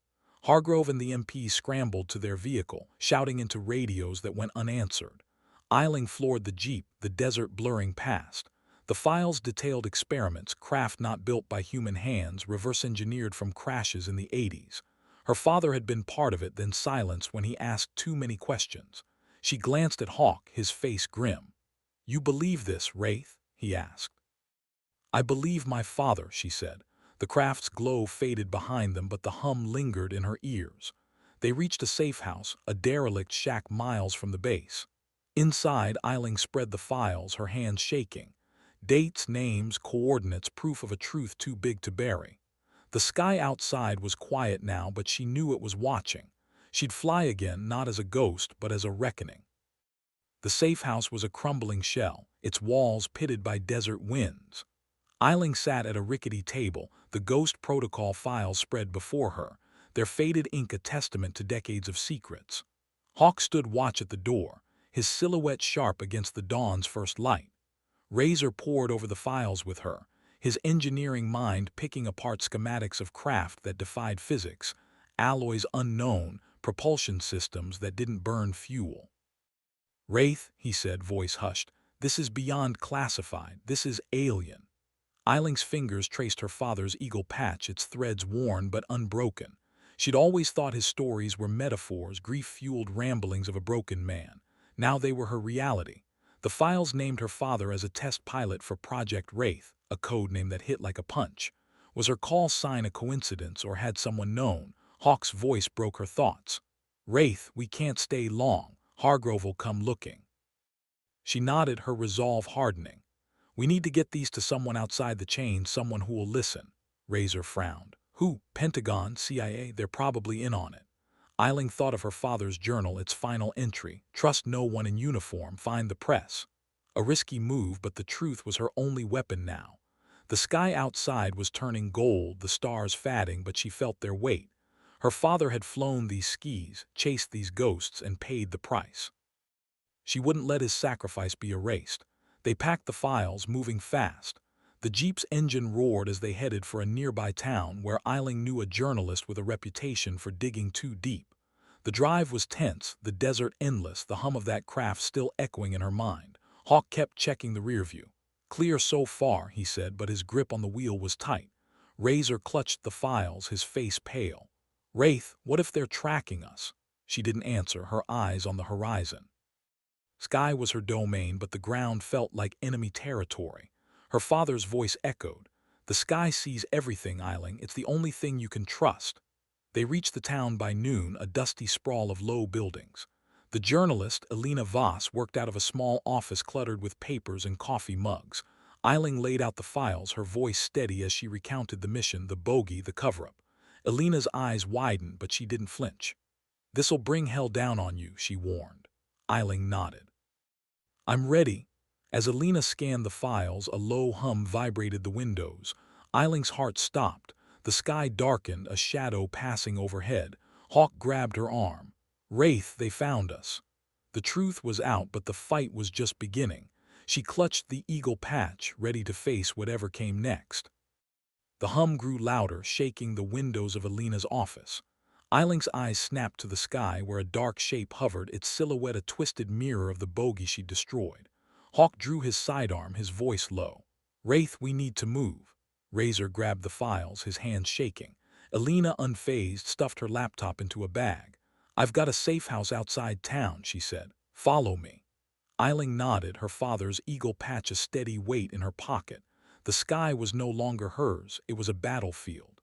Hargrove and the MPs scrambled to their vehicle, shouting into radios that went unanswered. Eiling floored the jeep, the desert blurring past. The files detailed experiments, craft not built by human hands, reverse-engineered from crashes in the 80s. Her father had been part of it, then silence when he asked too many questions. She glanced at Hawk, his face grim. "You believe this, Wraith?" he asked. "I believe my father," she said. The craft's glow faded behind them, but the hum lingered in her ears. They reached a safe house, a derelict shack miles from the base. Inside, Eiling spread the files, her hands shaking. Dates, names, coordinates, proof of a truth too big to bury. The sky outside was quiet now, but she knew it was watching. She'd fly again, not as a ghost, but as a reckoning. The safe house was a crumbling shell, its walls pitted by desert winds. Eiling sat at a rickety table, the Ghost Protocol files spread before her, their faded ink a testament to decades of secrets. Hawk stood watch at the door, his silhouette sharp against the dawn's first light. Razor pored over the files with her, his engineering mind picking apart schematics of craft that defied physics, alloys unknown, propulsion systems that didn't burn fuel. "Wraith," he said, voice hushed, "this is beyond classified, this is alien." Eiling's fingers traced her father's eagle patch, its threads worn but unbroken. She'd always thought his stories were metaphors, grief-fueled ramblings of a broken man. Now they were her reality. The files named her father as a test pilot for Project Wraith, a code name that hit like a punch. Was her call sign a coincidence, or had someone known? Hawk's voice broke her thoughts. "Wraith, we can't stay long. Hargrove will come looking." She nodded, her resolve hardening. "We need to get these to someone outside the chain, someone who will listen." Razor frowned. "Who? Pentagon, CIA? They're probably in on it." Eiling thought of her father's journal, its final entry. "Trust no one in uniform, find the press." A risky move, but the truth was her only weapon now. The sky outside was turning gold, the stars fading, but she felt their weight. Her father had flown these skis, chased these ghosts, and paid the price. She wouldn't let his sacrifice be erased. They packed the files, moving fast. The jeep's engine roared as they headed for a nearby town where Eiling knew a journalist with a reputation for digging too deep. The drive was tense, the desert endless, the hum of that craft still echoing in her mind. Hawk kept checking the rearview. "Clear so far," he said, but his grip on the wheel was tight. Razor clutched the files, his face pale. "Wraith, what if they're tracking us?" She didn't answer, her eyes on the horizon. Sky was her domain, but the ground felt like enemy territory. Her father's voice echoed. "The sky sees everything, Eiling. It's the only thing you can trust." They reached the town by noon, a dusty sprawl of low buildings. The journalist, Alina Voss, worked out of a small office cluttered with papers and coffee mugs. Eiling laid out the files, her voice steady as she recounted the mission, the bogey, the cover-up. Alina's eyes widened, but she didn't flinch. "This'll bring hell down on you," she warned. Eiling nodded. "I'm ready." As Alina scanned the files, a low hum vibrated the windows. Eiling's heart stopped. The sky darkened, a shadow passing overhead. Hawk grabbed her arm. "Wraith, they found us." The truth was out, but the fight was just beginning. She clutched the eagle patch, ready to face whatever came next. The hum grew louder, shaking the windows of Alina's office. Eiling's eyes snapped to the sky where a dark shape hovered, its silhouette a twisted mirror of the bogey she'd destroyed. Hawk drew his sidearm, his voice low. "Wraith, we need to move." Razor grabbed the files, his hands shaking. Alina, unfazed, stuffed her laptop into a bag. "I've got a safe house outside town," she said. "Follow me." Eiling nodded, her father's eagle patch a steady weight in her pocket. The sky was no longer hers, it was a battlefield.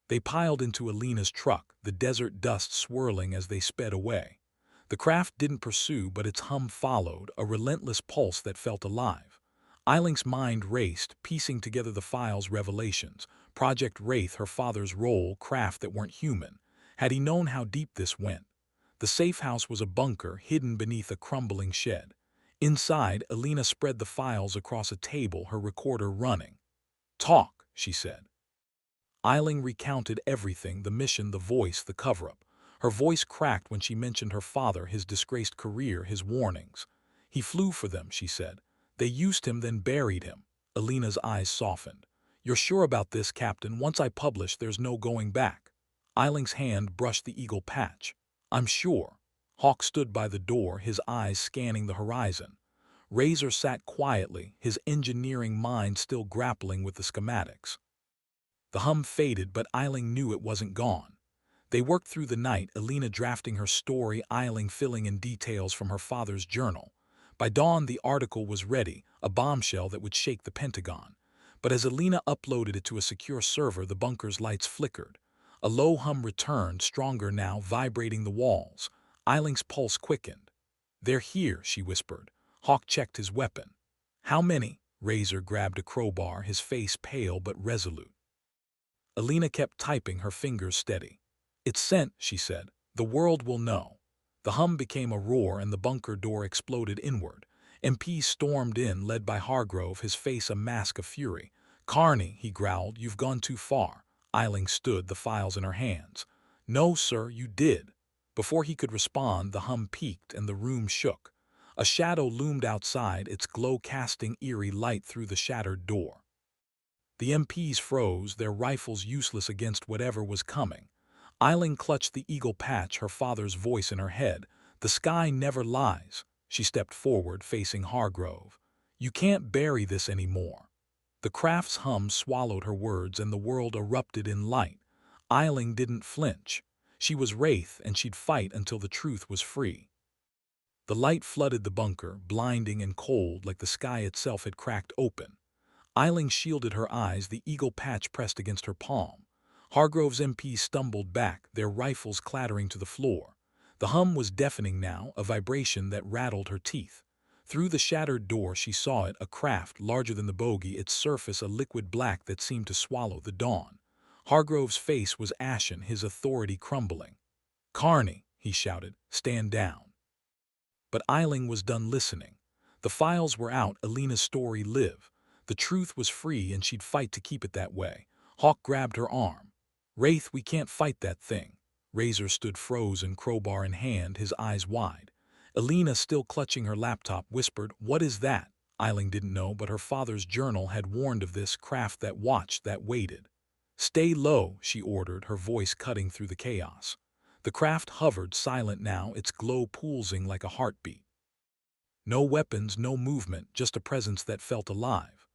They piled into Alina's truck, the desert dust swirling as they sped away. The craft didn't pursue, but its hum followed, a relentless pulse that felt alive. Eiling's mind raced, piecing together the file's revelations. Project Wraith, her father's role, craft that weren't human. Had he known how deep this went? The safe house was a bunker hidden beneath a crumbling shed. Inside, Alina spread the files across a table, her recorder running. "Talk," she said. Eiling recounted everything, the mission, the voice, the cover-up. Her voice cracked when she mentioned her father, his disgraced career, his warnings. "He flew for them," she said. "They used him, then buried him." Alina's eyes softened. "You're sure about this, Captain? Once I publish, there's no going back." Eiling's hand brushed the eagle patch. "I'm sure." Hawk stood by the door, his eyes scanning the horizon. Razor sat quietly, his engineering mind still grappling with the schematics. The hum faded, but Eiling knew it wasn't gone. They worked through the night, Alina drafting her story, Eiling filling in details from her father's journal. By dawn, the article was ready, a bombshell that would shake the Pentagon. But as Alina uploaded it to a secure server, the bunker's lights flickered. A low hum returned, stronger now, vibrating the walls. Eiling's pulse quickened. "They're here," she whispered. Hawk checked his weapon. "How many?" Razor grabbed a crowbar, his face pale but resolute. Alina kept typing, her fingers steady. "It's sent," she said. "The world will know." The hum became a roar and the bunker door exploded inward. MPs stormed in, led by Hargrove, his face a mask of fury. "Carney," he growled, "you've gone too far." Eiling stood, the files in her hands. "No, sir, you did." Before he could respond, the hum peaked and the room shook. A shadow loomed outside, its glow casting eerie light through the shattered door. The MPs froze, their rifles useless against whatever was coming. Eiling clutched the eagle patch, her father's voice in her head. "The sky never lies." She stepped forward, facing Hargrove. "You can't bury this anymore." The craft's hum swallowed her words and the world erupted in light. Eiling didn't flinch. She was Wraith, and she'd fight until the truth was free. The light flooded the bunker, blinding and cold, like the sky itself had cracked open. Eiling shielded her eyes, the eagle patch pressed against her palm. Hargrove's MPs stumbled back, their rifles clattering to the floor. The hum was deafening now, a vibration that rattled her teeth. Through the shattered door she saw it, a craft larger than the bogey, its surface a liquid black that seemed to swallow the dawn. Hargrove's face was ashen, his authority crumbling. "Carney," he shouted, "stand down." But Eiling was done listening. The files were out, Alina's story lived. The truth was free and she'd fight to keep it that way. Hawk grabbed her arm. "Wraith, we can't fight that thing." Razor stood frozen, crowbar in hand, his eyes wide. Alina, still clutching her laptop, whispered, "What is that?" Eiling didn't know, but her father's journal had warned of this craft that watched, that waited. "Stay low," she ordered, her voice cutting through the chaos. The craft hovered, silent now, its glow pulsing like a heartbeat. No weapons, no movement, just a presence that felt alive.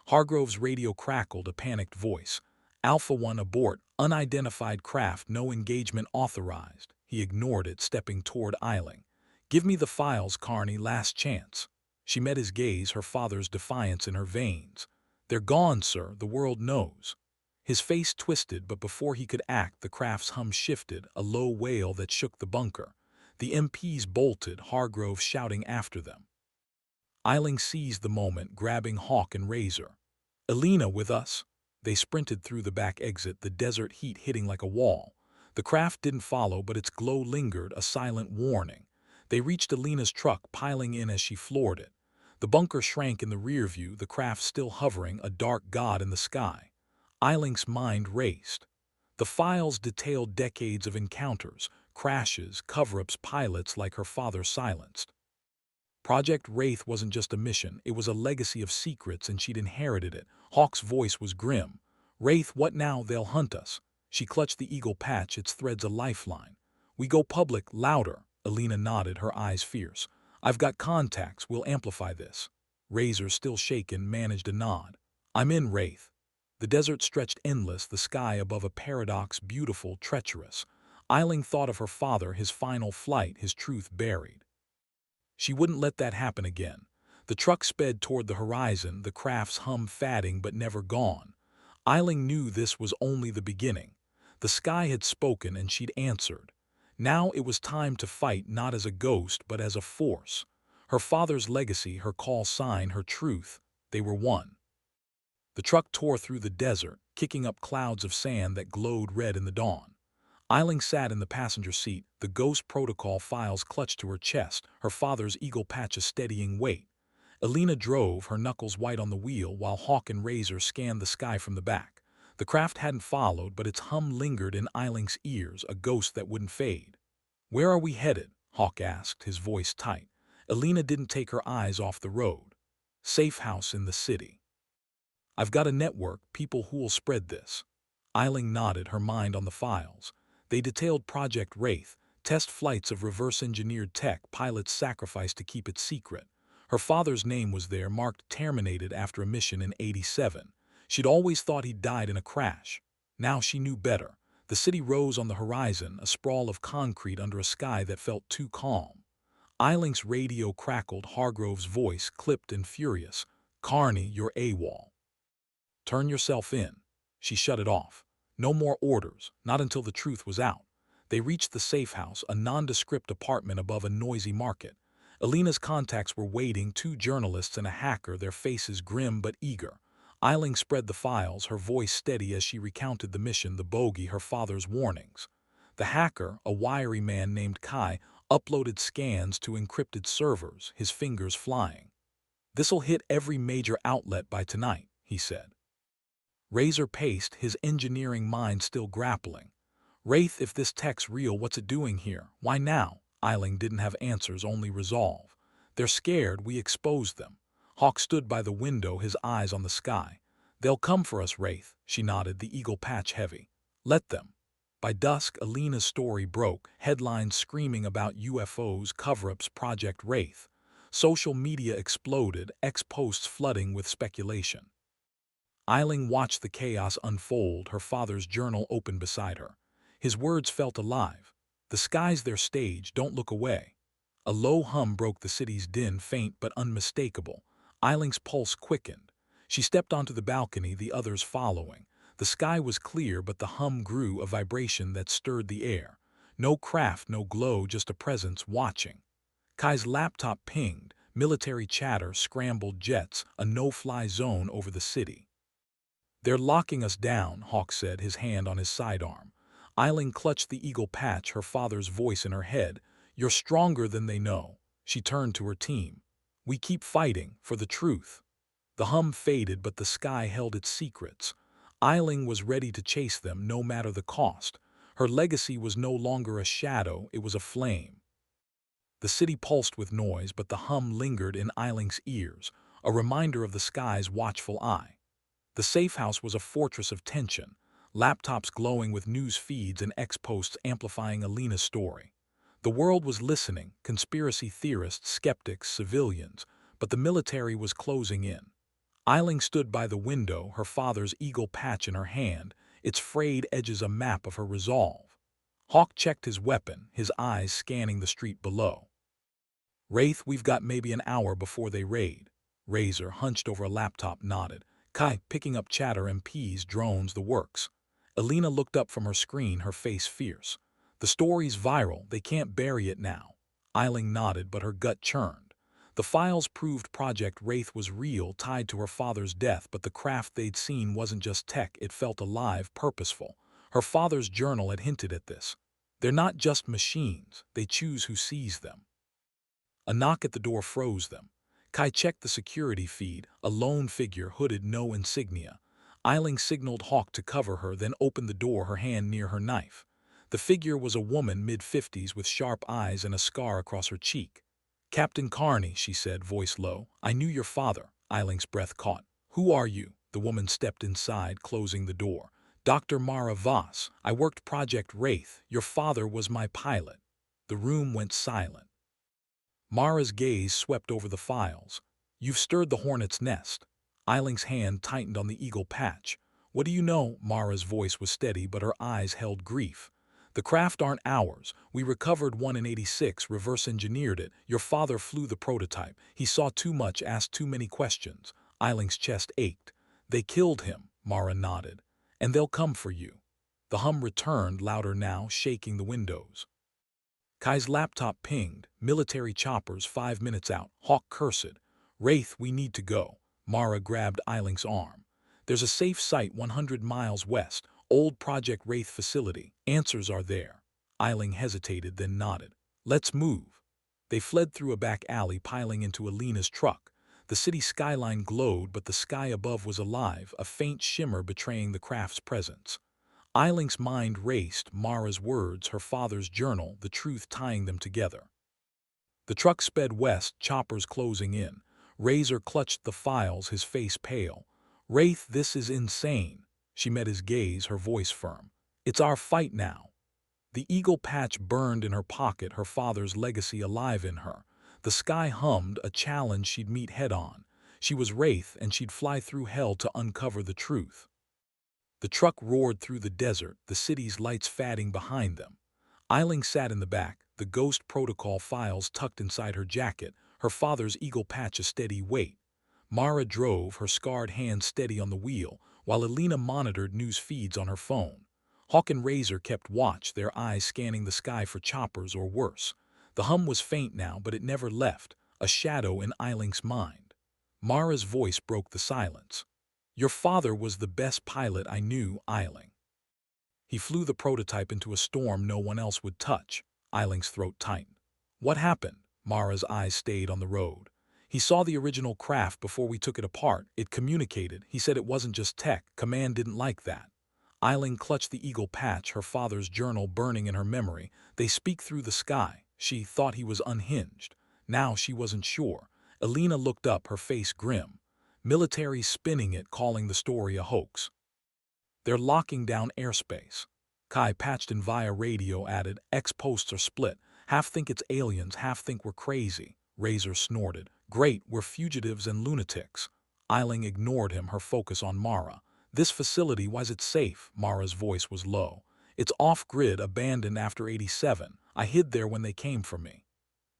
Hargrove's radio crackled, a panicked voice. "Alpha 1 abort, unidentified craft, no engagement authorized." He ignored it, stepping toward Eiling. "Give me the files, Carney, last chance." She met his gaze, her father's defiance in her veins. "They're gone, sir, the world knows." His face twisted, but before he could act, the craft's hum shifted, a low wail that shook the bunker. The MPs bolted, Hargrove shouting after them. Eiling seized the moment, grabbing Hawk and Razor. "Elena, with us!" They sprinted through the back exit, the desert heat hitting like a wall. The craft didn't follow, but its glow lingered, a silent warning. They reached Elena's truck, piling in as she floored it. The bunker shrank in the rear view, the craft still hovering, a dark god in the sky. Eiling's mind raced. The files detailed decades of encounters, crashes, cover-ups, pilots like her father silenced. Project Wraith wasn't just a mission, it was a legacy of secrets, and she'd inherited it. Hawk's voice was grim. "Wraith, what now? They'll hunt us." She clutched the eagle patch, its threads a lifeline. "We go public, louder." Elena nodded, her eyes fierce. "I've got contacts, we'll amplify this." Razor, still shaken, managed a nod. "I'm in, Wraith." The desert stretched endless, the sky above a paradox, beautiful, treacherous. Eiling thought of her father, his final flight, his truth buried. She wouldn't let that happen again. The truck sped toward the horizon, the craft's hum fading but never gone. Eiling knew this was only the beginning. The sky had spoken and she'd answered. Now it was time to fight, not as a ghost but as a force. Her father's legacy, her call sign, her truth, they were one. The truck tore through the desert, kicking up clouds of sand that glowed red in the dawn. Eiling sat in the passenger seat, the Ghost Protocol files clutched to her chest, her father's eagle patch a steadying weight. Elena drove, her knuckles white on the wheel, while Hawk and Razor scanned the sky from the back. The craft hadn't followed, but its hum lingered in Eiling's ears, a ghost that wouldn't fade. "Where are we headed?" Hawk asked, his voice tight. Elena didn't take her eyes off the road. "Safe house in the city. I've got a network, people who'll spread this." Eiling nodded, her mind on the files. They detailed Project Wraith, test flights of reverse-engineered tech, pilots sacrificed to keep it secret. Her father's name was there, marked terminated after a mission in '87. She'd always thought he'd died in a crash. Now she knew better. The city rose on the horizon, a sprawl of concrete under a sky that felt too calm. Eiling's radio crackled, Hargrove's voice clipped and furious. "Carney, you're AWOL. Turn yourself in." She shut it off. No more orders, not until the truth was out. They reached the safe house, a nondescript apartment above a noisy market. Elena's contacts were waiting, 2 journalists and a hacker, their faces grim but eager. Eiling spread the files, her voice steady as she recounted the mission, the bogey, her father's warnings. The hacker, a wiry man named Kai, uploaded scans to encrypted servers, his fingers flying. "This'll hit every major outlet by tonight," he said. Razor paced, his engineering mind still grappling. "Wraith, if this tech's real, what's it doing here? Why now?" Eiling didn't have answers, only resolve. "They're scared, we exposed them." Hawk stood by the window, his eyes on the sky. "They'll come for us, Wraith," she nodded, the eagle patch heavy. "Let them." By dusk, Elena's story broke, headlines screaming about UFOs, cover-ups, Project Wraith. Social media exploded, ex-posts flooding with speculation. Eiling watched the chaos unfold, her father's journal open beside her. His words felt alive. "The sky's their stage, don't look away." A low hum broke the city's din, faint but unmistakable. Eiling's pulse quickened. She stepped onto the balcony, the others following. The sky was clear, but the hum grew, a vibration that stirred the air. No craft, no glow, just a presence watching. Kai's laptop pinged, military chatter, scrambled jets, a no-fly zone over the city. "They're locking us down," Hawk said, his hand on his sidearm. Eiling clutched the eagle patch, her father's voice in her head. "You're stronger than they know." She turned to her team. "We keep fighting, for the truth." The hum faded, but the sky held its secrets. Eiling was ready to chase them, no matter the cost. Her legacy was no longer a shadow, it was a flame. The city pulsed with noise, but the hum lingered in Eiling's ears, a reminder of the sky's watchful eye. The safe house was a fortress of tension, laptops glowing with news feeds and ex-posts amplifying Elena's story. The world was listening, conspiracy theorists, skeptics, civilians, but the military was closing in. Eiling stood by the window, her father's eagle patch in her hand, its frayed edges a map of her resolve. Hawk checked his weapon, his eyes scanning the street below. "Wraith, we've got maybe an hour before they raid." Razor, hunched over a laptop, nodded. Kai, picking up chatter, MPs, drones, the works. Elena looked up from her screen, her face fierce. The story's viral, they can't bury it now. Eiling nodded, but her gut churned. The files proved Project Wraith was real, tied to her father's death, but the craft they'd seen wasn't just tech, it felt alive, purposeful. Her father's journal had hinted at this. They're not just machines, they choose who sees them. A knock at the door froze them. Kai checked the security feed, a lone figure, hooded, no insignia. Eiling signaled Hawk to cover her, then opened the door, her hand near her knife. The figure was a woman mid-50s with sharp eyes and a scar across her cheek. "Captain Carney," she said, voice low. "I knew your father." Eiling's breath caught. "Who are you?" The woman stepped inside, closing the door. "Dr. Mara Voss. I worked Project Wraith. Your father was my pilot." The room went silent. Mara's gaze swept over the files. "You've stirred the hornet's nest." Eiling's hand tightened on the eagle patch. "What do you know?" Mara's voice was steady, but her eyes held grief. "The craft aren't ours. We recovered one in '86, reverse-engineered it. Your father flew the prototype. He saw too much, asked too many questions." Eiling's chest ached. "They killed him," Mara nodded. "And they'll come for you." The hum returned, louder now, shaking the windows. Kai's laptop pinged. "Military choppers, 5 minutes out." Hawk cursed. "Wraith, we need to go." Mara grabbed Eiling's arm. "There's a safe site 100 miles west. Old Project Wraith facility. Answers are there." Eiling hesitated, then nodded. "Let's move." They fled through a back alley, piling into Alina's truck. The city skyline glowed, but the sky above was alive, a faint shimmer betraying the craft's presence. Eiling's mind raced, Mara's words, her father's journal, the truth tying them together. The truck sped west, choppers closing in. Razor clutched the files, his face pale. "Wraith, this is insane." She met his gaze, her voice firm. "It's our fight now." The eagle patch burned in her pocket, her father's legacy alive in her. The sky hummed, a challenge she'd meet head-on. She was Wraith, and she'd fly through hell to uncover the truth. The truck roared through the desert, the city's lights fading behind them. Eiling sat in the back, the Ghost Protocol files tucked inside her jacket, her father's eagle patch a steady weight. Mara drove, her scarred hand steady on the wheel, while Alina monitored news feeds on her phone. Hawk and Razor kept watch, their eyes scanning the sky for choppers or worse. The hum was faint now, but it never left, a shadow in Eiling's mind. Mara's voice broke the silence. "Your father was the best pilot I knew, Eiling. He flew the prototype into a storm no one else would touch." Eiling's throat tightened. "What happened?" Mara's eyes stayed on the road. "He saw the original craft before we took it apart. It communicated. He said it wasn't just tech. Command didn't like that." Eiling clutched the eagle patch, her father's journal burning in her memory. "They speak through the sky." She thought he was unhinged. Now she wasn't sure. Alina looked up, her face grim. "Military spinning it, calling the story a hoax. They're locking down airspace." Kai, patched in via radio, added, "Ex-posts are split. Half think it's aliens, half think we're crazy." Razor snorted. "Great, we're fugitives and lunatics." Eiling ignored him, her focus on Mara. "This facility, why's it safe?" Mara's voice was low. "It's off-grid, abandoned after '87. I hid there when they came for me."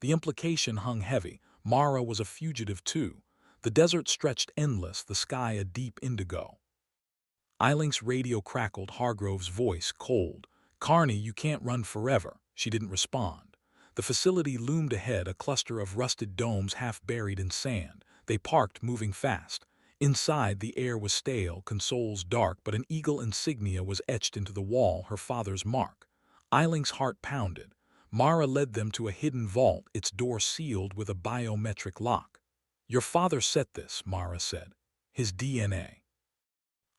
The implication hung heavy. Mara was a fugitive too. The desert stretched endless, the sky a deep indigo. Eiling's radio crackled, Hargrove's voice cold. "Carney, you can't run forever." She didn't respond. The facility loomed ahead, a cluster of rusted domes half buried in sand. They parked, moving fast. Inside, the air was stale, consoles dark, but an eagle insignia was etched into the wall, her father's mark. Eiling's heart pounded. Mara led them to a hidden vault, its door sealed with a biometric lock. "Your father set this," Mara said. "His DNA."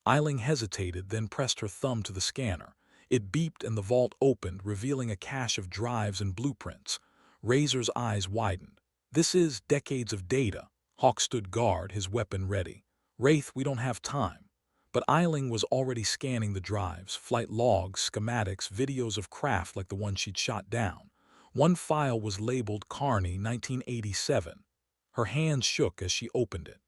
Eiling hesitated, then pressed her thumb to the scanner. It beeped and the vault opened, revealing a cache of drives and blueprints. Razor's eyes widened. "This is decades of data." Hawk stood guard, his weapon ready. "Wraith, we don't have time." But Eiling was already scanning the drives, flight logs, schematics, videos of craft like the one she'd shot down. One file was labeled Carney, 1987. Her hands shook as she opened it.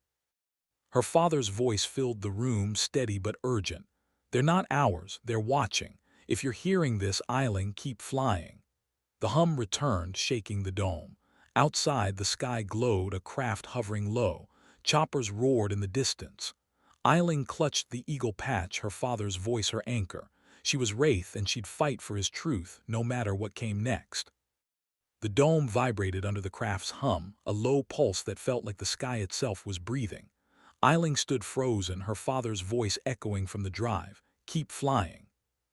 Her father's voice filled the room, steady but urgent. "They're not ours, they're watching. If you're hearing this, Eiling, keep flying." The hum returned, shaking the dome. Outside, the sky glowed, a craft hovering low. Choppers roared in the distance. Eiling clutched the eagle patch, her father's voice her anchor. She was Wraith and she'd fight for his truth, no matter what came next. The dome vibrated under the craft's hum, a low pulse that felt like the sky itself was breathing. Eiling stood frozen, her father's voice echoing from the drive. "Keep flying."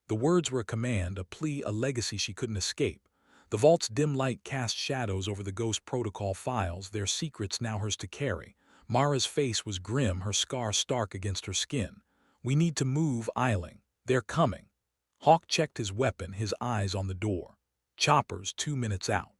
The words were a command, a plea, a legacy she couldn't escape. The vault's dim light cast shadows over the Ghost Protocol files, their secrets now hers to carry. Mara's face was grim, her scar stark against her skin. "We need to move, Eiling. They're coming." Hawk checked his weapon, his eyes on the door. "Choppers 2 minutes out."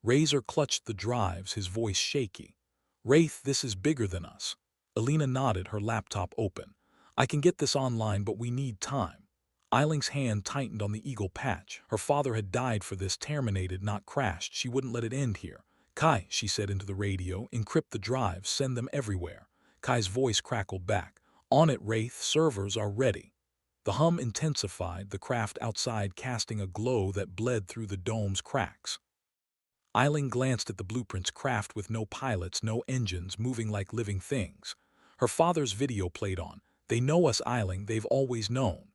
Razor clutched the drives, his voice shaky. "Wraith, this is bigger than us." Alina nodded, her laptop open. "I can get this online, but we need time." Eiling's hand tightened on the eagle patch. Her father had died for this, terminated, not crashed. She wouldn't let it end here. "Kai," she said into the radio, "encrypt the drives, send them everywhere." Kai's voice crackled back. "On it, Wraith, servers are ready." The hum intensified, the craft outside casting a glow that bled through the dome's cracks. Eiling glanced at the blueprints, craft with no pilots, no engines, moving like living things. Her father's video played on. "They know us, Eiling, they've always known."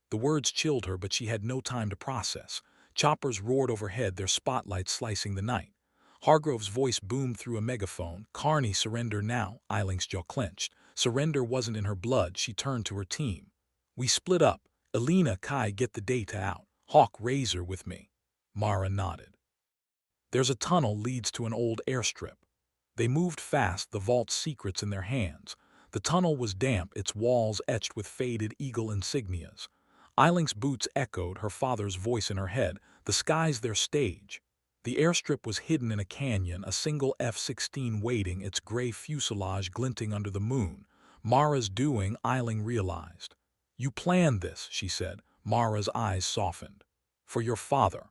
The words chilled her, but she had no time to process. Choppers roared overhead, their spotlights slicing the night. Hargrove's voice boomed through a megaphone. "Carney, surrender now." Eiling's jaw clenched. Surrender wasn't in her blood. She turned to her team. "We split up. Alina, Kai, get the data out. Hawk, Razor with me." Mara nodded. "There's a tunnel leads to an old airstrip." They moved fast, the vault's secrets in their hands. The tunnel was damp, its walls etched with faded eagle insignias. Eiling's boots echoed, her father's voice in her head. "The sky's their stage." The airstrip was hidden in a canyon, a single F-16 waiting, its gray fuselage glinting under the moon. Mara's doing, Eiling realized. "You planned this," she said. Mara's eyes softened. "For your father."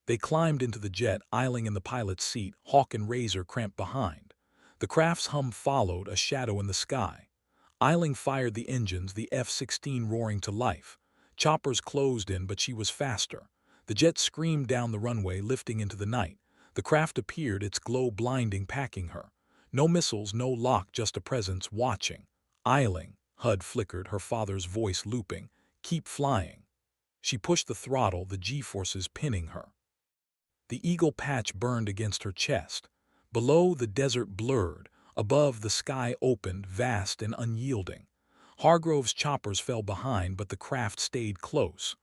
They climbed into the jet, Eiling in the pilot's seat, Hawk and Razor cramped behind. The craft's hum followed, a shadow in the sky. Eiling fired the engines, the F-16 roaring to life. Choppers closed in, but she was faster. The jet screamed down the runway, lifting into the night. The craft appeared, its glow blinding, packing her. No missiles, no lock, just a presence, watching. "Eiling," HUD flickered, her father's voice looping. "Keep flying." She pushed the throttle, the G-forces pinning her. The eagle patch burned against her chest. Below, the desert blurred. Above, the sky opened, vast and unyielding. Hargrove's choppers fell behind, but the craft stayed close.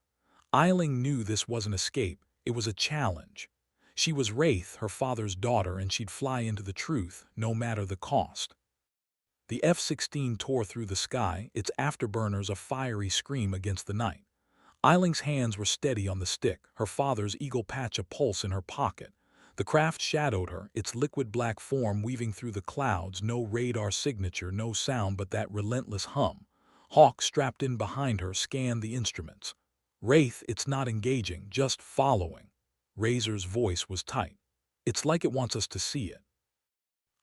Eiling knew this wasn't escape, it was a challenge. She was Wraith, her father's daughter, and she'd fly into the truth, no matter the cost. The F-16 tore through the sky, its afterburners a fiery scream against the night. Eiling's hands were steady on the stick, her father's eagle patch a pulse in her pocket. The craft shadowed her, its liquid black form weaving through the clouds, no radar signature, no sound but that relentless hum. Hawk, strapped in behind her, scanned the instruments. "Wraith, it's not engaging, just following." Razor's voice was tight. "It's like it wants us to see it."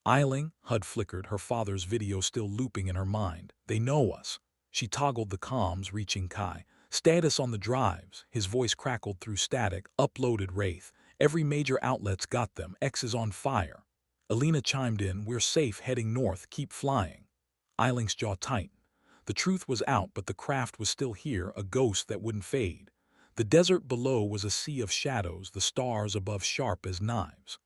Eiling, HUD flickered, her father's video still looping in her mind. "They know us." She toggled the comms, reaching Kai. "Status on the drives." His voice crackled through static. "Uploaded, Wraith. Every major outlet's got them. X is on fire." Alina chimed in. "We're safe, heading north. Keep flying." Eiling's jaw tightened. The truth was out, but the craft was still here, a ghost that wouldn't fade. The desert below was a sea of shadows, the stars above sharp as knives.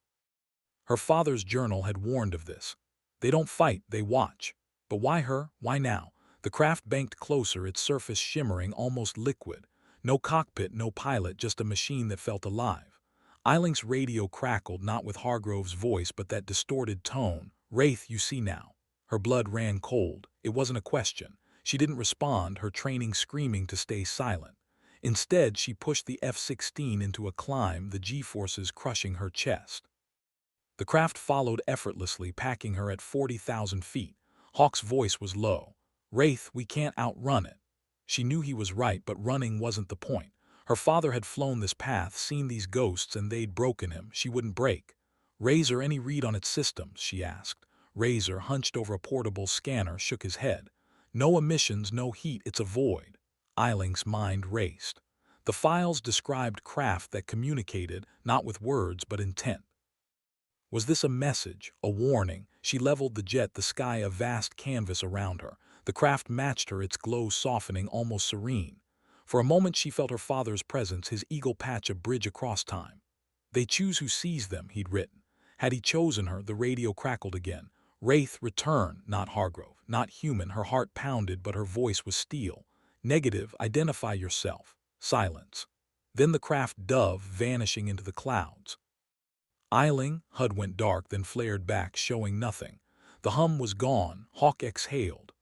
Her father's journal had warned of this. They don't fight, they watch. But why her? Why now? The craft banked closer, its surface shimmering, almost liquid. No cockpit, no pilot, just a machine that felt alive. Eiling's radio crackled, not with Hargrove's voice, but that distorted tone. "Wraith, you see now." Her blood ran cold. It wasn't a question. She didn't respond, her training screaming to stay silent. Instead, she pushed the F-16 into a climb, the G-forces crushing her chest. The craft followed effortlessly, packing her at 40,000 feet. Hawk's voice was low. "Wraith, we can't outrun it." She knew he was right, but running wasn't the point. Her father had flown this path, seen these ghosts, and they'd broken him. She wouldn't break. "Razor, any read on its systems?" she asked. Razor, hunched over a portable scanner, shook his head. "No emissions, no heat, it's a void." Eiling's mind raced. The files described craft that communicated, not with words, but intent. Was this a message, a warning? She leveled the jet, the sky a vast canvas around her. The craft matched her, its glow softening, almost serene. For a moment she felt her father's presence, his eagle patch a bridge across time. "They choose who sees them," he'd written. Had he chosen her? The radio crackled again. "Wraith, return, not Hargrove, not human." Her heart pounded, but her voice was steel. "Negative, identify yourself." Silence. Then the craft dove, vanishing into the clouds. Eiling, HUD went dark, then flared back, showing nothing. The hum was gone. Hawk exhaled.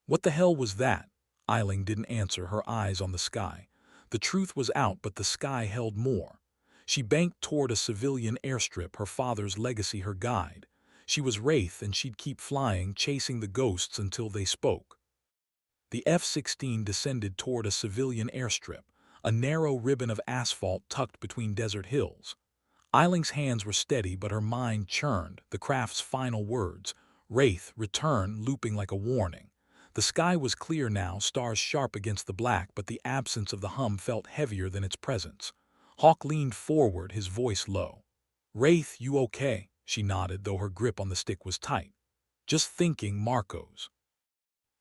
"What the hell was that?" Eiling didn't answer, her eyes on the sky. The truth was out, but the sky held more. She banked toward a civilian airstrip, her father's legacy her guide. She was Wraith, and she'd keep flying, chasing the ghosts until they spoke. The F-16 descended toward a civilian airstrip, a narrow ribbon of asphalt tucked between desert hills. Eiling's hands were steady, but her mind churned, the craft's final words, "Wraith, return," looping like a warning. The sky was clear now, stars sharp against the black, but the absence of the hum felt heavier than its presence. Hawk leaned forward, his voice low. "Wraith, you okay?" She nodded, though her grip on the stick was tight. "Just thinking, Marcos."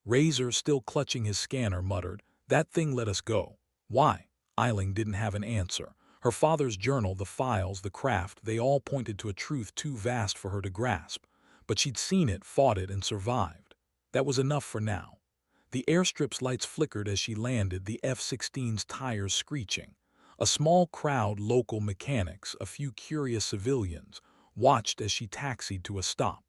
Razor, still clutching his scanner, muttered, "That thing let us go." "Why?" Eiling didn't have an answer. Her father's journal, the files, the craft, they all pointed to a truth too vast for her to grasp. But she'd seen it, fought it, and survived. That was enough for now. The airstrip's lights flickered as she landed, the F-16's tires screeching. A small crowd, local mechanics, a few curious civilians, watched as she taxied to a stop.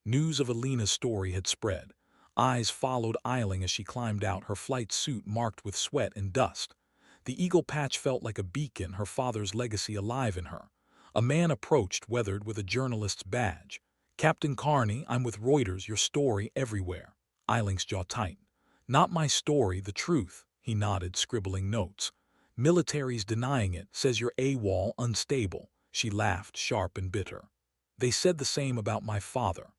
News of Alina's story had spread. Eyes followed Eiling as she climbed out, her flight suit marked with sweat and dust. The eagle patch felt like a beacon, her father's legacy alive in her. A man approached, weathered, with a journalist's badge. "Captain Carney, I'm with Reuters, your story everywhere." Eiling's jaw tightened. "Not my story, the truth." He nodded, scribbling notes. "Military's denying it, says you're AWOL, unstable." She laughed, sharp and bitter. "They said the same about my father."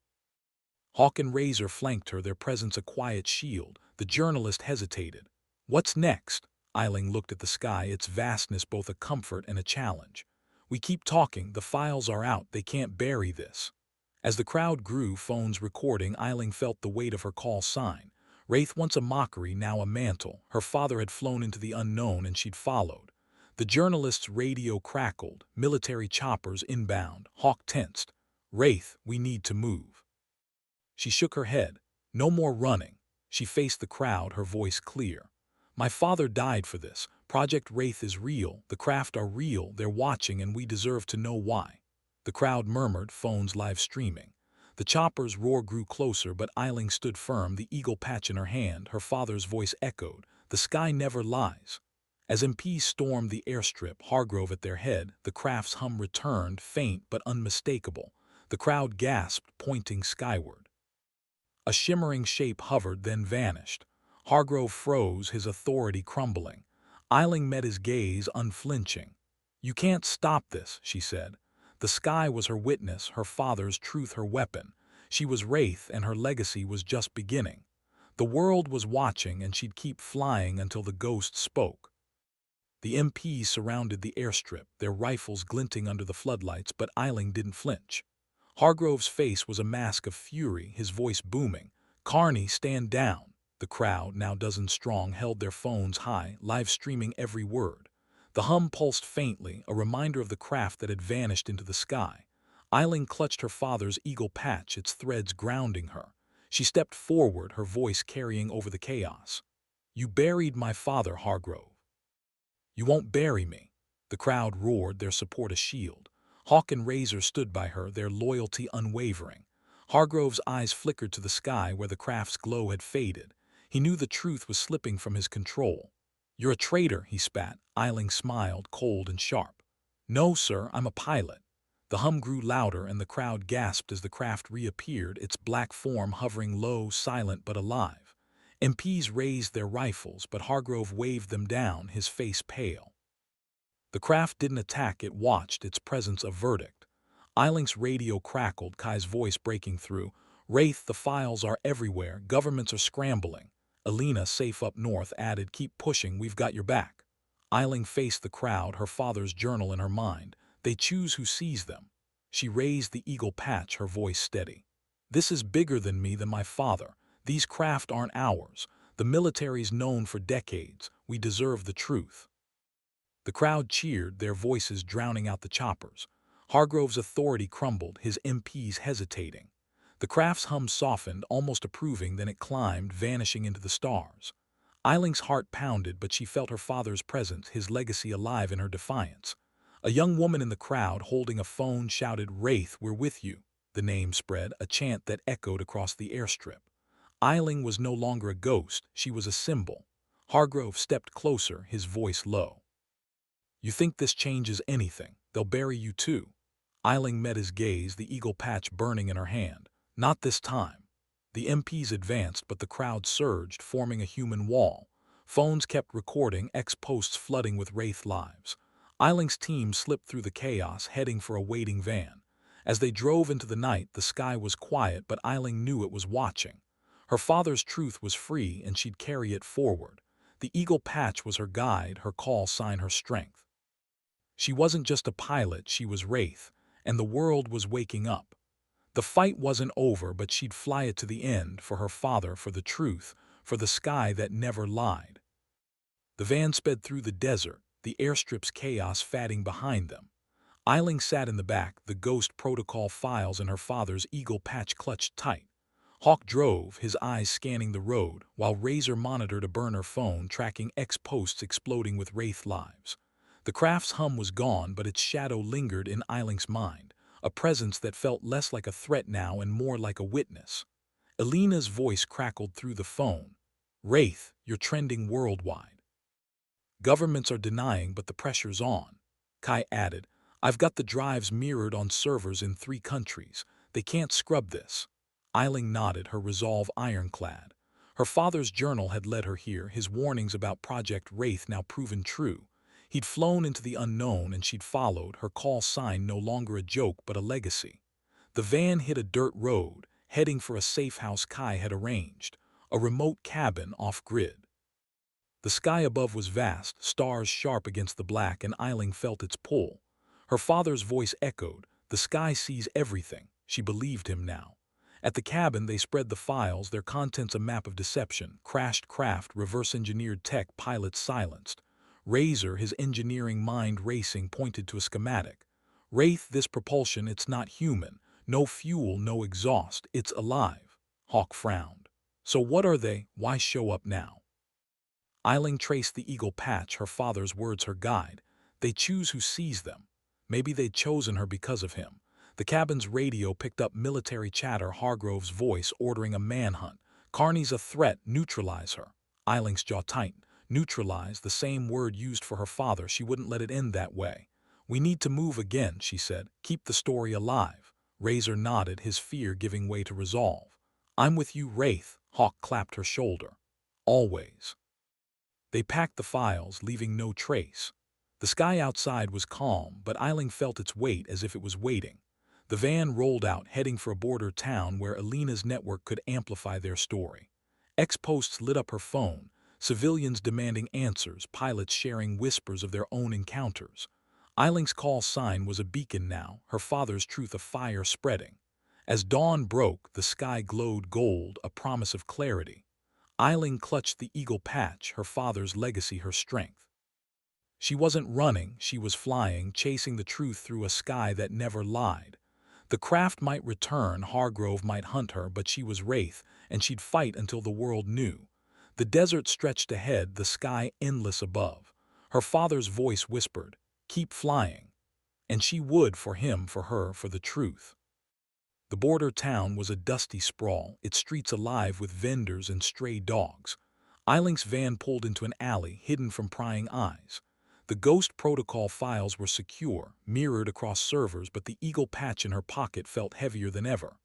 Hawk and Razor flanked her, their presence a quiet shield. The journalist hesitated. "What's next?" Eiling looked at the sky, its vastness both a comfort and a challenge. "We keep talking, the files are out, they can't bury this." As the crowd grew, phones recording, Eiling felt the weight of her call sign. Wraith, once a mockery, now a mantle. Her father had flown into the unknown, and she'd followed. The journalist's radio crackled, military choppers inbound. Hawk tensed. "Wraith, we need to move." She shook her head. "No more running." She faced the crowd, her voice clear. "My father died for this. Project Wraith is real, the craft are real, they're watching, and we deserve to know why." The crowd murmured, phones live streaming. The chopper's roar grew closer, but Eiling stood firm, the eagle patch in her hand. Her father's voice echoed, "The sky never lies." As MPs stormed the airstrip, Hargrove at their head, the craft's hum returned, faint but unmistakable. The crowd gasped, pointing skyward. A shimmering shape hovered, then vanished. Hargrove froze, his authority crumbling. Eiling met his gaze, unflinching. "You can't stop this," she said. The sky was her witness, her father's truth her weapon. She was Wraith, and her legacy was just beginning. The world was watching, and she'd keep flying until the ghost spoke. The MPs surrounded the airstrip, their rifles glinting under the floodlights, but Eiling didn't flinch. Hargrove's face was a mask of fury, his voice booming. "Carney, stand down." The crowd, now dozens strong, held their phones high, live streaming every word. The hum pulsed faintly, a reminder of the craft that had vanished into the sky. Eiling clutched her father's eagle patch, its threads grounding her. She stepped forward, her voice carrying over the chaos. "You buried my father, Hargrove. You won't bury me." The crowd roared, their support a shield. Hawk and Razor stood by her, their loyalty unwavering. Hargrove's eyes flickered to the sky where the craft's glow had faded. He knew the truth was slipping from his control. "You're a traitor," he spat. Eiling smiled, cold and sharp. "No, sir, I'm a pilot." The hum grew louder, and the crowd gasped as the craft reappeared, its black form hovering low, silent but alive. MPs raised their rifles, but Hargrove waved them down, his face pale. The craft didn't attack, it watched, its presence a verdict. Eiling's radio crackled, Kai's voice breaking through. "Wraith, the files are everywhere, governments are scrambling." Alina, safe up north, added, "Keep pushing, we've got your back." Eiling faced the crowd, her father's journal in her mind. "They choose who sees them." She raised the eagle patch, her voice steady. "This is bigger than me, than my father. These craft aren't ours. The military's known for decades. We deserve the truth." The crowd cheered, their voices drowning out the choppers. Hargrove's authority crumbled, his MPs hesitating. The craft's hum softened, almost approving, then it climbed, vanishing into the stars. Eiling's heart pounded, but she felt her father's presence, his legacy alive in her defiance. A young woman in the crowd, holding a phone, shouted, "Wraith, we're with you." The name spread, a chant that echoed across the airstrip. Eiling was no longer a ghost, she was a symbol. Hargrove stepped closer, his voice low. "You think this changes anything? They'll bury you too." Eiling met his gaze, the eagle patch burning in her hand. "Not this time." The MPs advanced, but the crowd surged, forming a human wall. Phones kept recording, ex-posts flooding with Wraith lives. Eiling's team slipped through the chaos, heading for a waiting van. As they drove into the night, the sky was quiet, but Eiling knew it was watching. Her father's truth was free, and she'd carry it forward. The eagle patch was her guide, her call sign, her strength. She wasn't just a pilot, she was Wraith, and the world was waking up. The fight wasn't over, but she'd fly it to the end, for her father, for the truth, for the sky that never lied. The van sped through the desert, the airstrip's chaos fading behind them. Eiling sat in the back, the ghost protocol files in her father's eagle patch clutched tight. Hawk drove, his eyes scanning the road, while Razor monitored a burner phone, tracking ex-posts exploding with Wraith lives. The craft's hum was gone, but its shadow lingered in Eiling's mind, a presence that felt less like a threat now and more like a witness. Elena's voice crackled through the phone. "Wraith, you're trending worldwide. Governments are denying, but the pressure's on." Kai added, "I've got the drives mirrored on servers in 3 countries. They can't scrub this." Eiling nodded, her resolve ironclad. Her father's journal had led her here, his warnings about Project Wraith now proven true. He'd flown into the unknown and she'd followed, her call sign no longer a joke but a legacy. The van hit a dirt road, heading for a safe house Kai had arranged, a remote cabin off-grid. The sky above was vast, stars sharp against the black, and Eiling felt its pull. Her father's voice echoed, "The sky sees everything." She believed him now. At the cabin they spread the files, their contents a map of deception, crashed craft, reverse-engineered tech, pilots silenced. Razor, his engineering mind racing, pointed to a schematic. "Wraith, this propulsion, it's not human. No fuel, no exhaust, it's alive." Hawk frowned. "So what are they? Why show up now?" Eiling traced the eagle patch, her father's words her guide. "They choose who sees them." Maybe they'd chosen her because of him. The cabin's radio picked up military chatter, Hargrove's voice ordering a manhunt. "Carney's a threat, neutralize her." Eiling's jaw tightened. Neutralize, the same word used for her father. She wouldn't let it end that way. "We need to move again," she said. "Keep the story alive." Razor nodded, his fear giving way to resolve. "I'm with you, Wraith." Hawk clapped her shoulder. "Always." They packed the files, leaving no trace. The sky outside was calm, but Eiling felt its weight as if it was waiting. The van rolled out, heading for a border town where Elena's network could amplify their story. Ex-posts lit up her phone, civilians demanding answers, pilots sharing whispers of their own encounters. Eiling's call sign was a beacon now, her father's truth a fire spreading. As dawn broke, the sky glowed gold, a promise of clarity. Eiling clutched the eagle patch, her father's legacy, her strength. She wasn't running, she was flying, chasing the truth through a sky that never lied. The craft might return, Hargrove might hunt her, but she was Wraith, and she'd fight until the world knew. The desert stretched ahead, the sky endless above. Her father's voice whispered, "Keep flying." And she would, for him, for her, for the truth. The border town was a dusty sprawl, its streets alive with vendors and stray dogs. Eiling's van pulled into an alley, hidden from prying eyes. The Ghost Protocol files were secure, mirrored across servers, but the eagle patch in her pocket felt heavier than ever.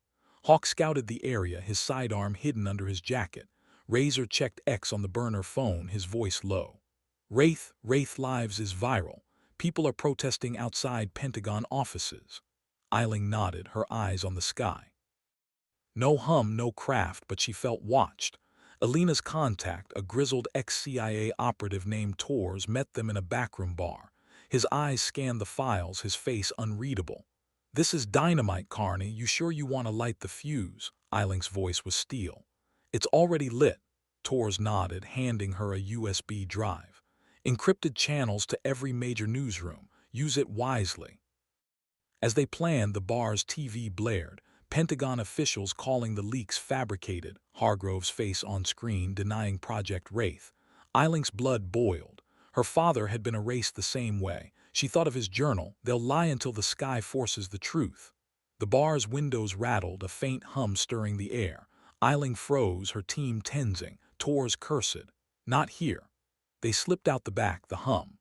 Hawk scouted the area, his sidearm hidden under his jacket. Razor checked X on the burner phone, his voice low. "Wraith Lives is viral. People are protesting outside Pentagon offices." Eiling nodded, her eyes on the sky. No hum, no craft, but she felt watched. Elena's contact, a grizzled ex-CIA operative named Tors, met them in a backroom bar. His eyes scanned the files, his face unreadable. "This is dynamite, Carney. You sure you want to light the fuse?" Eiling's voice was steel. "It's already lit." Tors nodded, handing her a USB drive. Encrypted channels to every major newsroom. Use it wisely. As they planned, the bar's TV blared, Pentagon officials calling the leaks fabricated, Hargrove's face on screen denying Project Wraith. Eiling's blood boiled. Her father had been erased the same way. She thought of his journal, "They'll lie until the sky forces the truth." The bar's windows rattled, a faint hum stirring the air. Eiling froze, her team tensing. Tor's cursed. Not here. They slipped out the back, the hum.